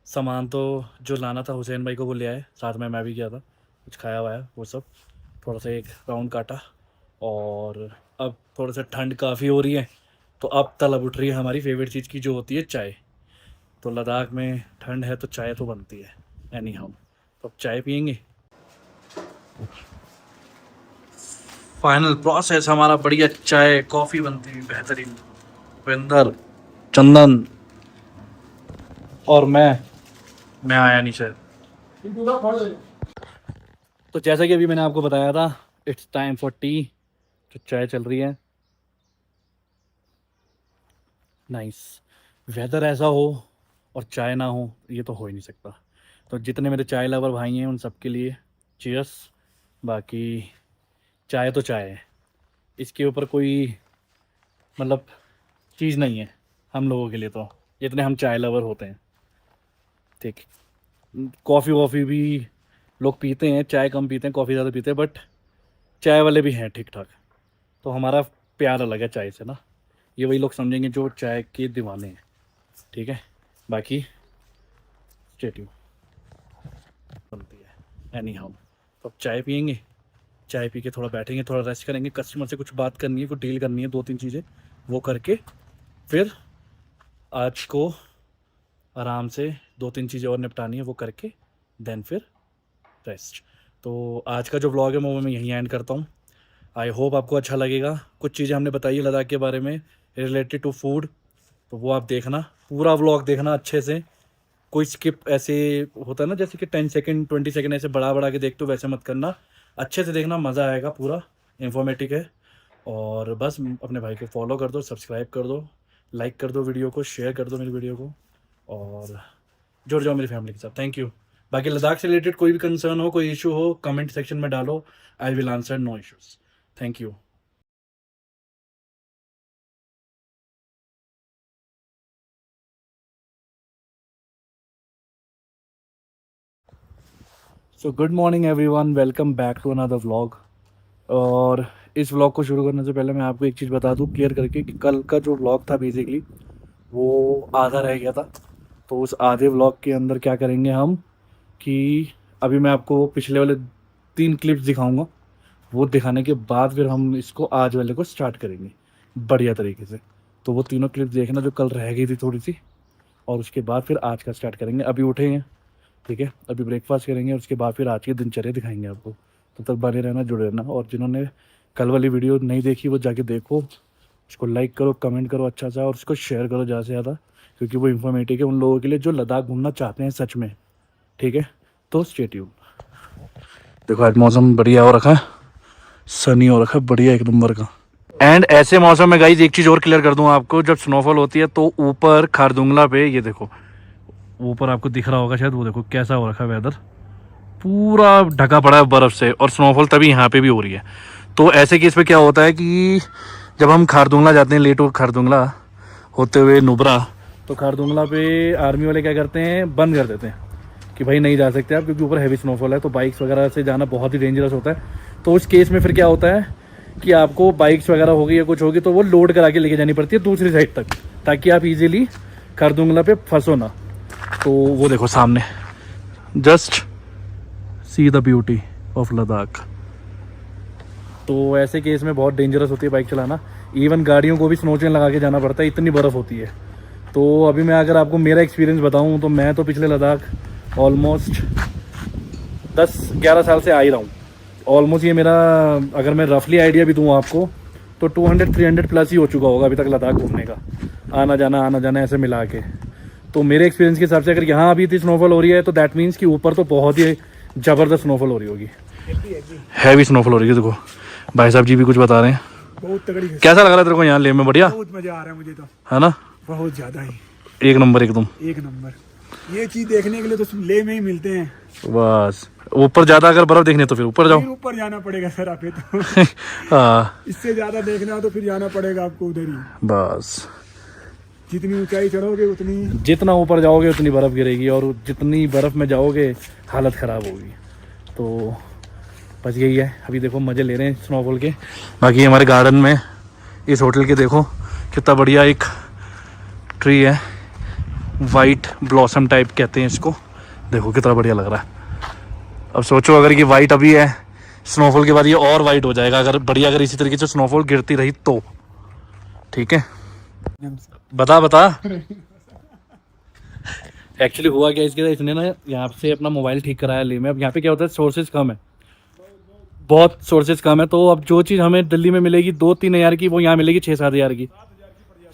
सामान तो जो लाना था हुसैन भाई को वो ले आए, साथ में मैं भी गया था, कुछ खाया हुआ है वो सब, थोड़ा सा एक राउंड काटा। और अब थोड़ा सा ठंड काफ़ी हो रही है, तो अब तलब उठ रही है हमारी फेवरेट चीज़ की, जो होती है चाय। तो लद्दाख में ठंड है तो चाय तो बनती है एनी हाउ। तो अब चाय पियेंगे। फाइनल प्रोसेस हमारा बढ़िया चाय कॉफ़ी बनती है बेहतरीन। विंदर, चंदन और मैं आया नहीं शायद। तो जैसा कि अभी मैंने आपको बताया था, इट्स टाइम फॉर टी। तो चाय चल रही है। नाइस। वेदर ऐसा हो और चाय ना हो, ये तो हो ही नहीं सकता। तो जितने मेरे चाय लवर भाई हैं उन सब के लिए चीयर्स। बाकी चाय तो चाय है, इसके ऊपर कोई मतलब चीज़ नहीं है हम लोगों के लिए, तो जितने हम चाय लवर होते हैं। ठीक, कॉफ़ी वॉफ़ी भी लोग पीते हैं, चाय कम पीते हैं, कॉफ़ी ज़्यादा पीते हैं, बट चाय वाले भी हैं ठीक ठाक। तो हमारा प्यार अलग है चाय से ना। ये वही लोग समझेंगे जो चाय के दीवाने हैं। ठीक है, बाकी स्टेट्यू बनती है एनी हाउ। तो अब चाय पियेंगे, चाय पी के थोड़ा बैठेंगे, थोड़ा रेस्ट करेंगे, कस्टमर से कुछ बात करनी है, कुछ डील करनी है, 2-3 चीज़ें वो करके फिर आज को आराम से 2-3 चीज़ें और निपटानी है, वो करके देन फिर रेस्ट। तो आज का जो व्लॉग है वो मैं यहीं एंड करता हूँ। आई होप आपको अच्छा लगेगा। कुछ चीज़ें हमने बताई है लद्दाख के बारे में रिलेटेड टू फूड, तो वो आप देखना, पूरा व्लॉग देखना अच्छे से। कोई स्किप ऐसे होता है ना, जैसे कि 10 सेकंड 20 सेकंड ऐसे बढ़ा के देखते हो, वैसे मत करना, अच्छे से देखना, मज़ा आएगा। पूरा इन्फॉर्मेटिव है। और बस अपने भाई को फॉलो कर दो, सब्सक्राइब कर दो, लाइक कर दो वीडियो को, शेयर कर दो मेरी वीडियो को, और जुड़ जाओ मेरी फैमिली के साथ। Thank you. बाकी लद्दाख से रिलेटेड कोई भी कंसर्न हो, कोई इशू हो, कमेंट सेक्शन में डालो, I will answer, no issues. Thank you. So good morning everyone, welcome back to another vlog. और इस व्लॉग को शुरू करने से पहले मैं आपको एक चीज़ बता दूं क्लियर करके कि कल का जो व्लॉग था बेसिकली वो आधा रह गया था। तो उस आधे व्लॉग के अंदर क्या करेंगे हम कि अभी मैं आपको पिछले वाले 3 क्लिप्स दिखाऊंगा, वो दिखाने के बाद फिर हम इसको आज वाले को स्टार्ट करेंगे बढ़िया तरीके से। तो वो तीनों क्लिप्स देखना जो कल रह गई थी थोड़ी सी, और उसके बाद फिर आज का स्टार्ट करेंगे। अभी उठेंगे, ठीक है, अभी ब्रेकफास्ट करेंगे, उसके बाद फिर आज की दिनचर्या दिखाएंगे आपको। तो तब बने रहना, जुड़े रहना। और जिन्होंने कल वाली वीडियो नहीं देखी वो जाके देखो, उसको लाइक करो, कमेंट करो अच्छा सा, और उसको शेयर करो ज़्यादा से ज़्यादा, क्योंकि वो इन्फॉर्मेटिव है उन लोगों के लिए जो लद्दाख घूमना चाहते हैं सच में। ठीक है, तो स्टे ट्यून। देखो आज मौसम बढ़िया हो रखा है, सनी हो रखा है, बढ़िया एक नंबर का। एंड ऐसे मौसम में गाइस एक चीज़ और क्लियर कर दूँ आपको, जब स्नोफॉल होती है तो ऊपर खारदुंगला पे, ये देखो ऊपर आपको दिख रहा होगा शायद, वो देखो कैसा हो रखा है वेदर, पूरा ढका पड़ा है बर्फ़ से, और स्नोफॉल तभी यहाँ पे भी हो रही है। तो ऐसे केस पे क्या होता है कि जब हम खारदुंगला जाते हैं, लेटो खारदुंगला होते हुए नुब्रा, तो खारदुंगला पे आर्मी वाले क्या करते हैं, बंद कर देते हैं कि भाई नहीं जा सकते आप, क्योंकि ऊपर हैवी स्नोफॉल है। तो बाइक्स वगैरह से जाना बहुत ही डेंजरस होता है। तो उस केस में फिर क्या होता है कि आपको बाइक्स वगैरह होगी या कुछ होगी तो वो लोड करा के लेके जानी पड़ती है दूसरी साइड तक, ताकि आप इजीली खारदुंगला पे फंसो ना। तो वो देखो सामने, just see the beauty of Ladakh. तो ऐसे केस में बहुत डेंजरस होती है बाइक चलाना, इवन गाड़ियों को भी स्नो चेन लगा के जाना पड़ता है, इतनी बर्फ़ होती है। तो अभी मैं अगर आपको मेरा एक्सपीरियंस बताऊं तो मैं तो पिछले लद्दाख ऑलमोस्ट 10-11 साल से आ ही रहा हूँ ऑलमोस्ट। ये मेरा अगर मैं रफली आइडिया भी दूँ आपको तो 200-300 प्लस ही हो चुका होगा अभी तक लद्दाख घूमने का, आना जाना ऐसे मिला के। तो मेरे एक्सपीरियंस के हिसाब से अगर यहाँ अभी इतनी स्नोफॉल हो रही है तो दैट मीन्स कि ऊपर तो बहुत ही ज़बरदस्त स्नोफॉल हो रही होगी, हैवी स्नोफॉल हो रही है। देखो भाई साहब जी भी कुछ बता रहे हैं, बहुत तगड़ी। कैसा लग रहा है तेरे को यहाँ लेह में? बढ़िया, बहुत मजा आ रहा है मुझे तो, है ना? बहुत ज़्यादा ही, एक नंबर, एकदम एक नंबर। ये चीज़ देखने के लिए तो सिर्फ लेह में ही मिलते हैं। बस ऊपर ज़्यादा अगर बर्फ़ देखनी है तो फिर ऊपर जाओ, ऊपर जाना पड़ेगा सर आप तो हाँ, इससे ज़्यादा देखना हो तो फिर जाना पड़ेगा आपको उधर ही। बस जितनी ऊंचाई चढ़ोगे उतनी, जितना ऊपर जाओगे उतनी बर्फ़ गिरेगी, और जितनी बर्फ़ में जाओगे हालत ख़राब होगी। तो बस यही है, अभी देखो मज़े ले रहे हैं स्नोफॉल के। बाकी हमारे गार्डन में इस होटल के देखो कितना बढ़िया एक ट्री है, वाइट ब्लॉसम टाइप कहते हैं इसको, देखो कितना बढ़िया लग रहा है। अब सोचो अगर ये वाइट अभी है, स्नोफॉल के बाद ये और वाइट हो जाएगा, अगर बढ़िया अगर इसी तरीके से स्नोफॉल गिरती रही तो। ठीक है, बता एक्चुअली हुआ क्या इसके, इसने ना यहाँ से अपना मोबाइल ठीक कराया ले में। अब यहाँ पे क्या होता है, सोर्सेज कम है, बहुत सोर्सेज कम है। तो अब जो चीज़ हमें दिल्ली में मिलेगी 2-3 हज़ार की, वो यहाँ मिलेगी 6-7 हज़ार की,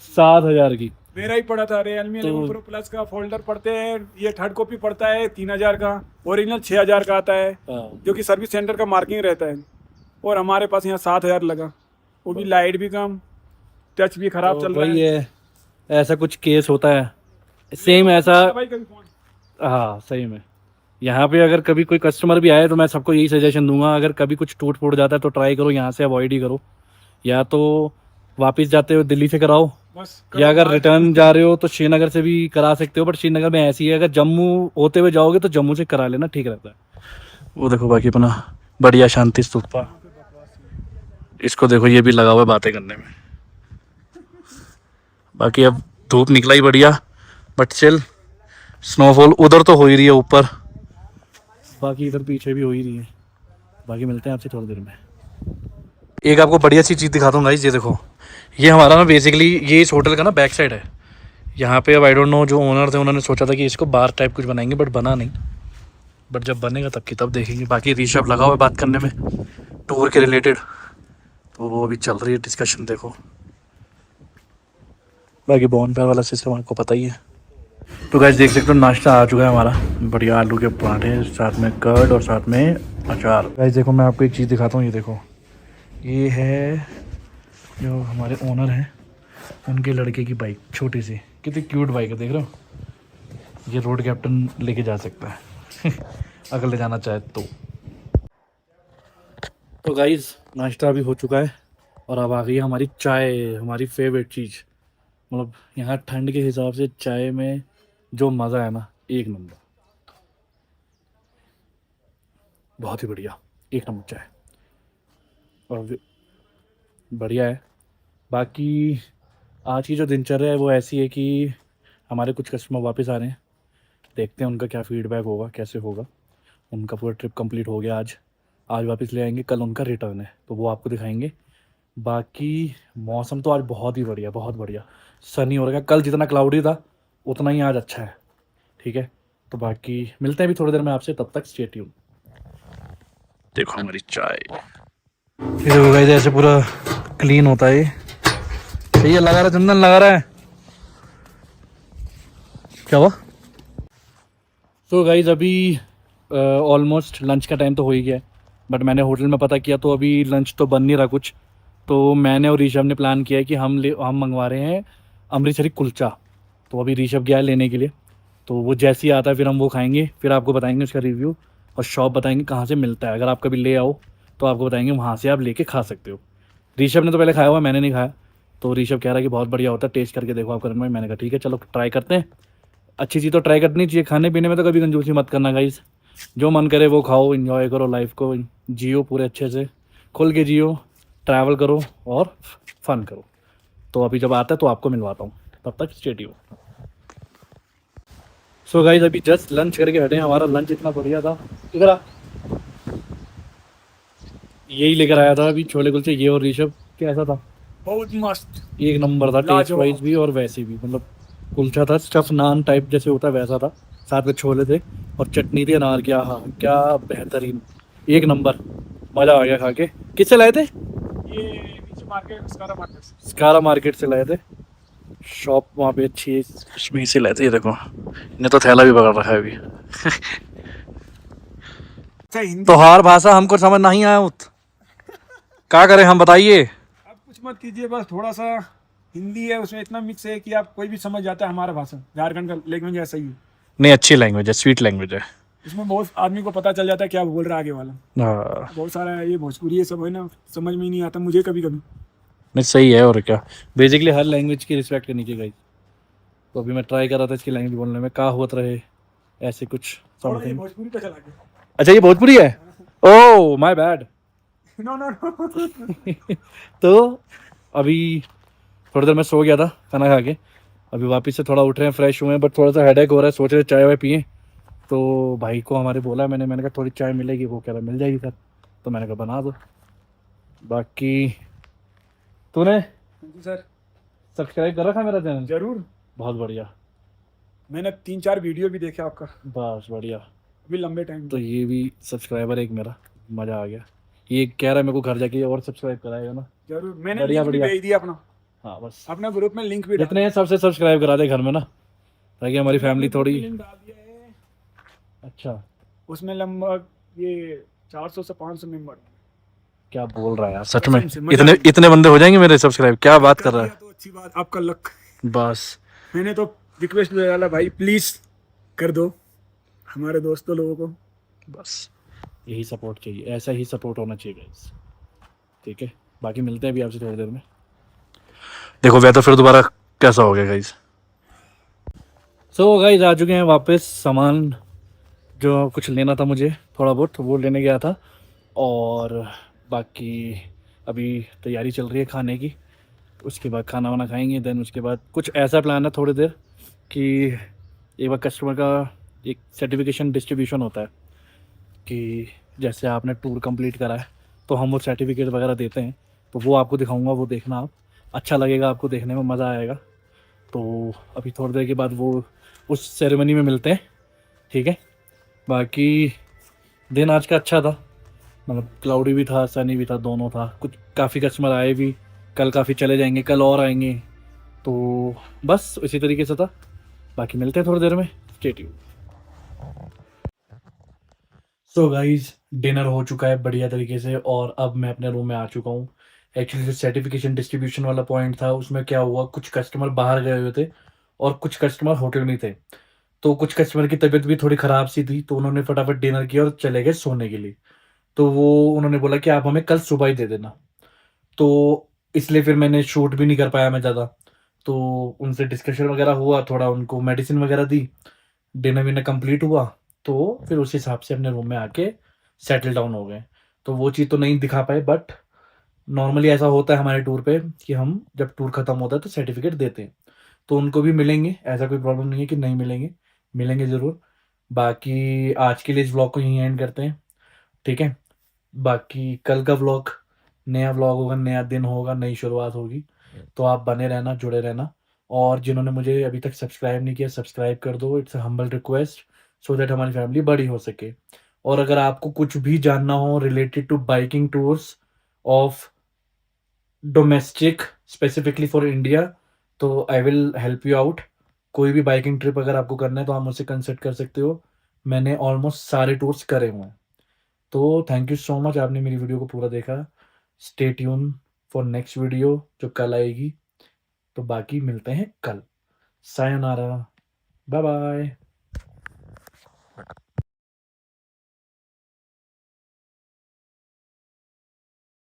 7 हज़ार की। मेरा ही पड़ा था रियलमी 11 प्रो प्लस का फोल्डर पड़ते हैं, ये थर्ड कॉपी पड़ता है 3000 का, ओरिजिनल 6000 का आता है, जो कि सर्विस सेंटर का मार्किंग रहता है। और हमारे पास यहाँ 7000 लगा, वो भी लाइट भी कम, टच भी खराब चल रहा है। ऐसा कुछ केस होता है सेम ऐसा। हाँ सही में, यहाँ पे अगर कभी कोई कस्टमर भी आए तो मैं सबको यही सजेशन दूंगा, अगर कभी कुछ टूट फूट जाता है तो ट्राई करो यहाँ से अवॉइड ही करो, या तो वापस जाते हो दिल्ली से कराओ, या अगर रिटर्न जा रहे हो तो श्रीनगर से भी करा सकते हो। बट श्रीनगर में ऐसी है, अगर जम्मू होते हुए जाओगे तो जम्मू से करा लेना, ठीक रहता है। वो देखो बाकी अपना बढ़िया शांति स्तूपा, इसको देखो ये भी लगा हुआ है बातें करने में। बाकी अब धूप निकला ही बढ़िया, बट चिल स्नोफॉल उधर तो हो ही रही है ऊपर, बाकी इधर पीछे भी हो ही रही है। बाकी मिलते हैं आपसे थोड़ी देर में। एक आपको बढ़िया सी चीज़ दिखाता हूँ गाइस, ये देखो, ये हमारा ना बेसिकली ये इस होटल का ना बैक साइड है। यहाँ पे अब आई डोंट नो जो ओनर थे उन्होंने सोचा था कि इसको बार टाइप कुछ बनाएंगे, बट बना नहीं, बट जब बनेगा तब की तब देखेंगे। बाकी ऋषभ लगा हुआ है बात करने में टूर के रिलेटेड, तो वो अभी चल रही है डिस्कशन। देखो बाकी बॉनफायर वाला सिस्टम आपको पता ही है। तो गाइस देख सकते हो नाश्ता आ चुका है हमारा, बढ़िया आलू के पराठे, साथ में कर्ड और साथ में अचार। गाइस देखो मैं आपको एक चीज़ दिखाता हूँ, ये देखो, ये है जो हमारे ओनर हैं उनके लड़के की बाइक, छोटी सी कितनी क्यूट बाइक है, देख रहे हो। ये रोड कैप्टन लेके जा सकता है अगर ले जाना चाहे तो गाइस नाश्ता भी हो चुका है और अब आ गई है हमारी चाय, हमारी फेवरेट चीज़। मतलब यहाँ ठंड के हिसाब से चाय में जो मज़ा है ना, एक नंबर, बहुत ही बढ़िया, एक नंबर चाय और बढ़िया है। बाकी आज की जो दिनचर्या है वो ऐसी है कि हमारे कुछ कस्टमर वापस आ रहे हैं, देखते हैं उनका क्या फीडबैक होगा, कैसे होगा। उनका पूरा ट्रिप कंप्लीट हो गया, आज वापस ले आएंगे, कल उनका रिटर्न है तो वो आपको दिखाएंगे। बाकी मौसम तो आज बहुत ही बढ़िया, बहुत बढ़िया सनी हो रहा है, कल जितना क्लाउडी था उतना ही आज अच्छा है, ठीक है। तो बाकी मिलते हैं अभी थोड़ी देर में आपसे, तब तक स्टे ट्यून। देखो हमारी चाय, ये देखो गाइस ऐसे पूरा क्लीन होता है, सही है, लगा रहा है चंदन, लगा रहा है। क्या हुआ? तो गाइस अभी ऑलमोस्ट लंच का टाइम तो हो ही गया है, बट मैंने होटल में पता किया तो अभी लंच तो बन नहीं रहा कुछ। तो मैंने और ऋषभ ने प्लान किया है कि हम मंगवा रहे हैं अमृतसरी कुलचा। तो अभी ऋषभ गया है लेने के लिए, तो वो जैसे ही आता है फिर हम वो खाएंगे, फिर आपको बताएंगे उसका रिव्यू और शॉप बताएंगे कहाँ से मिलता है। अगर आप कभी ले आओ तो आपको बताएंगे वहाँ से आप लेके खा सकते हो। ऋषभ ने तो पहले खाया हुआ, मैंने नहीं खाया, तो ऋषभ कह रहा है कि बहुत बढ़िया होता है, टेस्ट करके देखो आप करने में। मैंने कहा ठीक है चलो ट्राई करते हैं, अच्छी चीज़ तो ट्राई करनी चाहिए। खाने पीने में तो कभी कंजूसी मत करना गाइस, जो मन करे वो खाओ, एंजॉय करो, लाइफ को जियो पूरे अच्छे से, खुल के जियो, ट्रैवल करो और फन करो। तो अभी जब आता है तो आपको मिलवाता हूँ, तब तक स्टे ट्यून। सो गाइस अभी जस्ट लंच करके हटे हैं, हमारा लंच इतना बढ़िया था। इधर आ, यही लेकर आया था अभी छोले कुलचे, ये और ऋषभ। कैसा था? बहुत मस्त, एक नंबर था, टेस्ट वाइज भी और वैसे भी। मतलब कुलचा था, स्टफ नान टाइप जैसे होता है वैसा था, साथ में छोले थे और चटनी थी अनार की। हाँ क्या बेहतरीन, एक नंबर, मज़ा आ गया खा के। किससे लाए थे? ये नीचे मार्केट, स्कारा मार्केट से लाए थे, शॉप वहाँ पे अच्छी है, कश्मीर से लाए थे। ये देखो इन्हें तो थैला भी पकड़ रखा है अभी तो हर भाषा हमको समझ नहीं आया, क्या करें हम, बताइए। आप कुछ मत कीजिए, बस थोड़ा सा हिंदी है उसमें, इतना मिक्स है कि आप कोई भी समझ जाता है हमारा भाषा। झारखंड का लैंग्वेज ऐसा ही है, नहीं अच्छी लैंग्वेज है, स्वीट लैंग्वेज है, इसमें बहुत आदमी को पता चल जाता है क्या बोल रहा है आगे वाला। बहुत सारा है ये भोजपुरी, ये सब है ना, समझ में ही नहीं आता मुझे कभी कभी। नहीं सही है, और क्या, बेसिकली हर लैंग्वेज की रिस्पेक्ट करनी चाहिए गाइस। तो अभी मैं ट्राई कर रहा था इसकी लैंग्वेज बोलने में, क्या होता रहे ऐसे कुछ समथिंग। भोजपुरी पे चला गया। अच्छा ये भोजपुरी है, ओह माय बैड। नो तो अभी थोड़ी देर मैं सो गया था खाना खा के, अभी वापस से थोड़ा उठ रहे हैं, फ्रेश हुए हैं, बट थोड़ा सा हेडेक हो रहा है, सोच रहे चाय वाय पिए। तो भाई को हमारे बोला मैंने कहा थोड़ी चाय मिलेगी, वो कह रहा मिल जाएगी सर, तो मैंने कहा बना दो। बाकी तूने सर सब्सक्राइब कर रखा है मेरा चैनल? जरूर, बहुत बढ़िया। मैंने 3-4 वीडियो भी देखे आपका, बस बढ़िया। अभी लंबे टाइम तो ये भी सब्सक्राइबर एक मेरा, मज़ा आ गया। ये कह रहा है मेरे को घर जाके और सब्सक्राइब कराएगा ना। जरूर, मैंने बढ़िया लिंक भी बढ़िया। भेज दिया अपना, हाँ बस अपने ग्रुप में लिंक भी डाल जितने हैं सबसे सब्सक्राइब करा दे घर में ना, ताकि हमारी फैमिली थोड़ी। लिंक डाल दिया है, अच्छा उसमें लगभग ये 400 से 500 मेंबर। क्या बोल रहा है यार, सच में कसम से, मजा इतने बंदे हो जाएंगे मेरे सब्सक्राइब? क्या बात कर रहा है। तो अच्छी बात, आपका लक। बस मैंने तो रिक्वेस्ट डाला भाई प्लीज कर दो हमारे दोस्तों लोगों को। बस यही सपोर्ट चाहिए, ऐसा ही सपोर्ट होना चाहिए गाइस, ठीक है। बाकी मिलते हैं अभी आपसे थोड़ी देर में। देखो वेदर फिर दोबारा कैसा हो गया गाइस। सो गाइस आ चुके हैं वापस। सामान जो कुछ लेना था मुझे थोड़ा बहुत, वो लेने गया था। और बाकी अभी तैयारी चल रही है खाने की, उसके बाद खाना वाना खाएंगे। देन उसके बाद कुछ ऐसा प्लान है थोड़ी देर कि एक बार कस्टमर का एक सर्टिफिकेशन डिस्ट्रीब्यूशन होता है कि जैसे आपने टूर कंप्लीट करा है तो हम वो सर्टिफिकेट वगैरह देते हैं, तो वो आपको दिखाऊंगा, वो देखना आप, अच्छा लगेगा आपको, देखने में मज़ा आएगा। तो अभी थोड़ी देर के बाद वो उस सेरेमनी में मिलते हैं, ठीक है। बाकी दिन आज का अच्छा था, मतलब क्लाउडी भी था, सनी भी था, दोनों था। कुछ काफ़ी कस्टमर आए भी, कल काफ़ी चले जाएंगे, कल और आएंगे, तो बस इसी तरीके से था। बाकी मिलते हैं थोड़ी देर में, stay tuned. So guys dinner हो चुका है बढ़िया तरीके से, और अब मैं अपने रूम में आ चुका हूँ। एक्चुअली जो सर्टिफिकेशन डिस्ट्रीब्यूशन वाला पॉइंट था, उसमें क्या हुआ, कुछ कस्टमर बाहर गए हुए थे और कुछ कस्टमर होटल में थे। तो कुछ कस्टमर की तबीयत भी थोड़ी ख़राब सी थी, तो उन्होंने फटाफट डिनर किया और चले गए सोने के लिए। तो वो उन्होंने बोला कि आप हमें कल सुबह ही दे देना, तो इसलिए फिर मैंने शूट भी नहीं कर पाया मैं ज़्यादा। तो उनसे डिस्कशन वगैरह हुआ, थोड़ा उनको मेडिसिन वगैरह दी, डिनर विनर कंप्लीट हुआ, तो फिर उस हिसाब से अपने रूम में आके सेटल डाउन हो गए। तो वो चीज़ तो नहीं दिखा पाए, बट नॉर्मली ऐसा होता है हमारे टूर पे कि हम जब टूर ख़त्म होता है तो सर्टिफिकेट देते हैं, तो उनको भी मिलेंगे, ऐसा कोई प्रॉब्लम नहीं है कि नहीं मिलेंगे, मिलेंगे ज़रूर। बाकी आज के लिए इस व्लॉग को यहीं एंड करते हैं, ठीक है। बाकी कल का व्लॉग, नया व्लॉग होगा, नया दिन होगा, नई शुरुआत होगी, तो आप बने रहना, जुड़े रहना। और जिन्होंने मुझे अभी तक सब्सक्राइब नहीं किया, सब्सक्राइब कर दो, it's a humble request, so that हमारी फैमिली बड़ी हो सके। और अगर आपको कुछ भी जानना हो related to biking tours of domestic specifically for India, तो I will help you out. कोई भी बाइकिंग ट्रिप अगर आपको करना है तो आप मुझसे कंसल्ट कर सकते हो, मैंने ऑलमोस्ट सारे टूर्स करे हुए हैं। तो थैंक यू सो मच, आपने मेरी वीडियो को पूरा देखा। Stay tune for next video जो कल आएगी। तो बाकी मिलते हैं कल। सायोनारा, बाय बाय।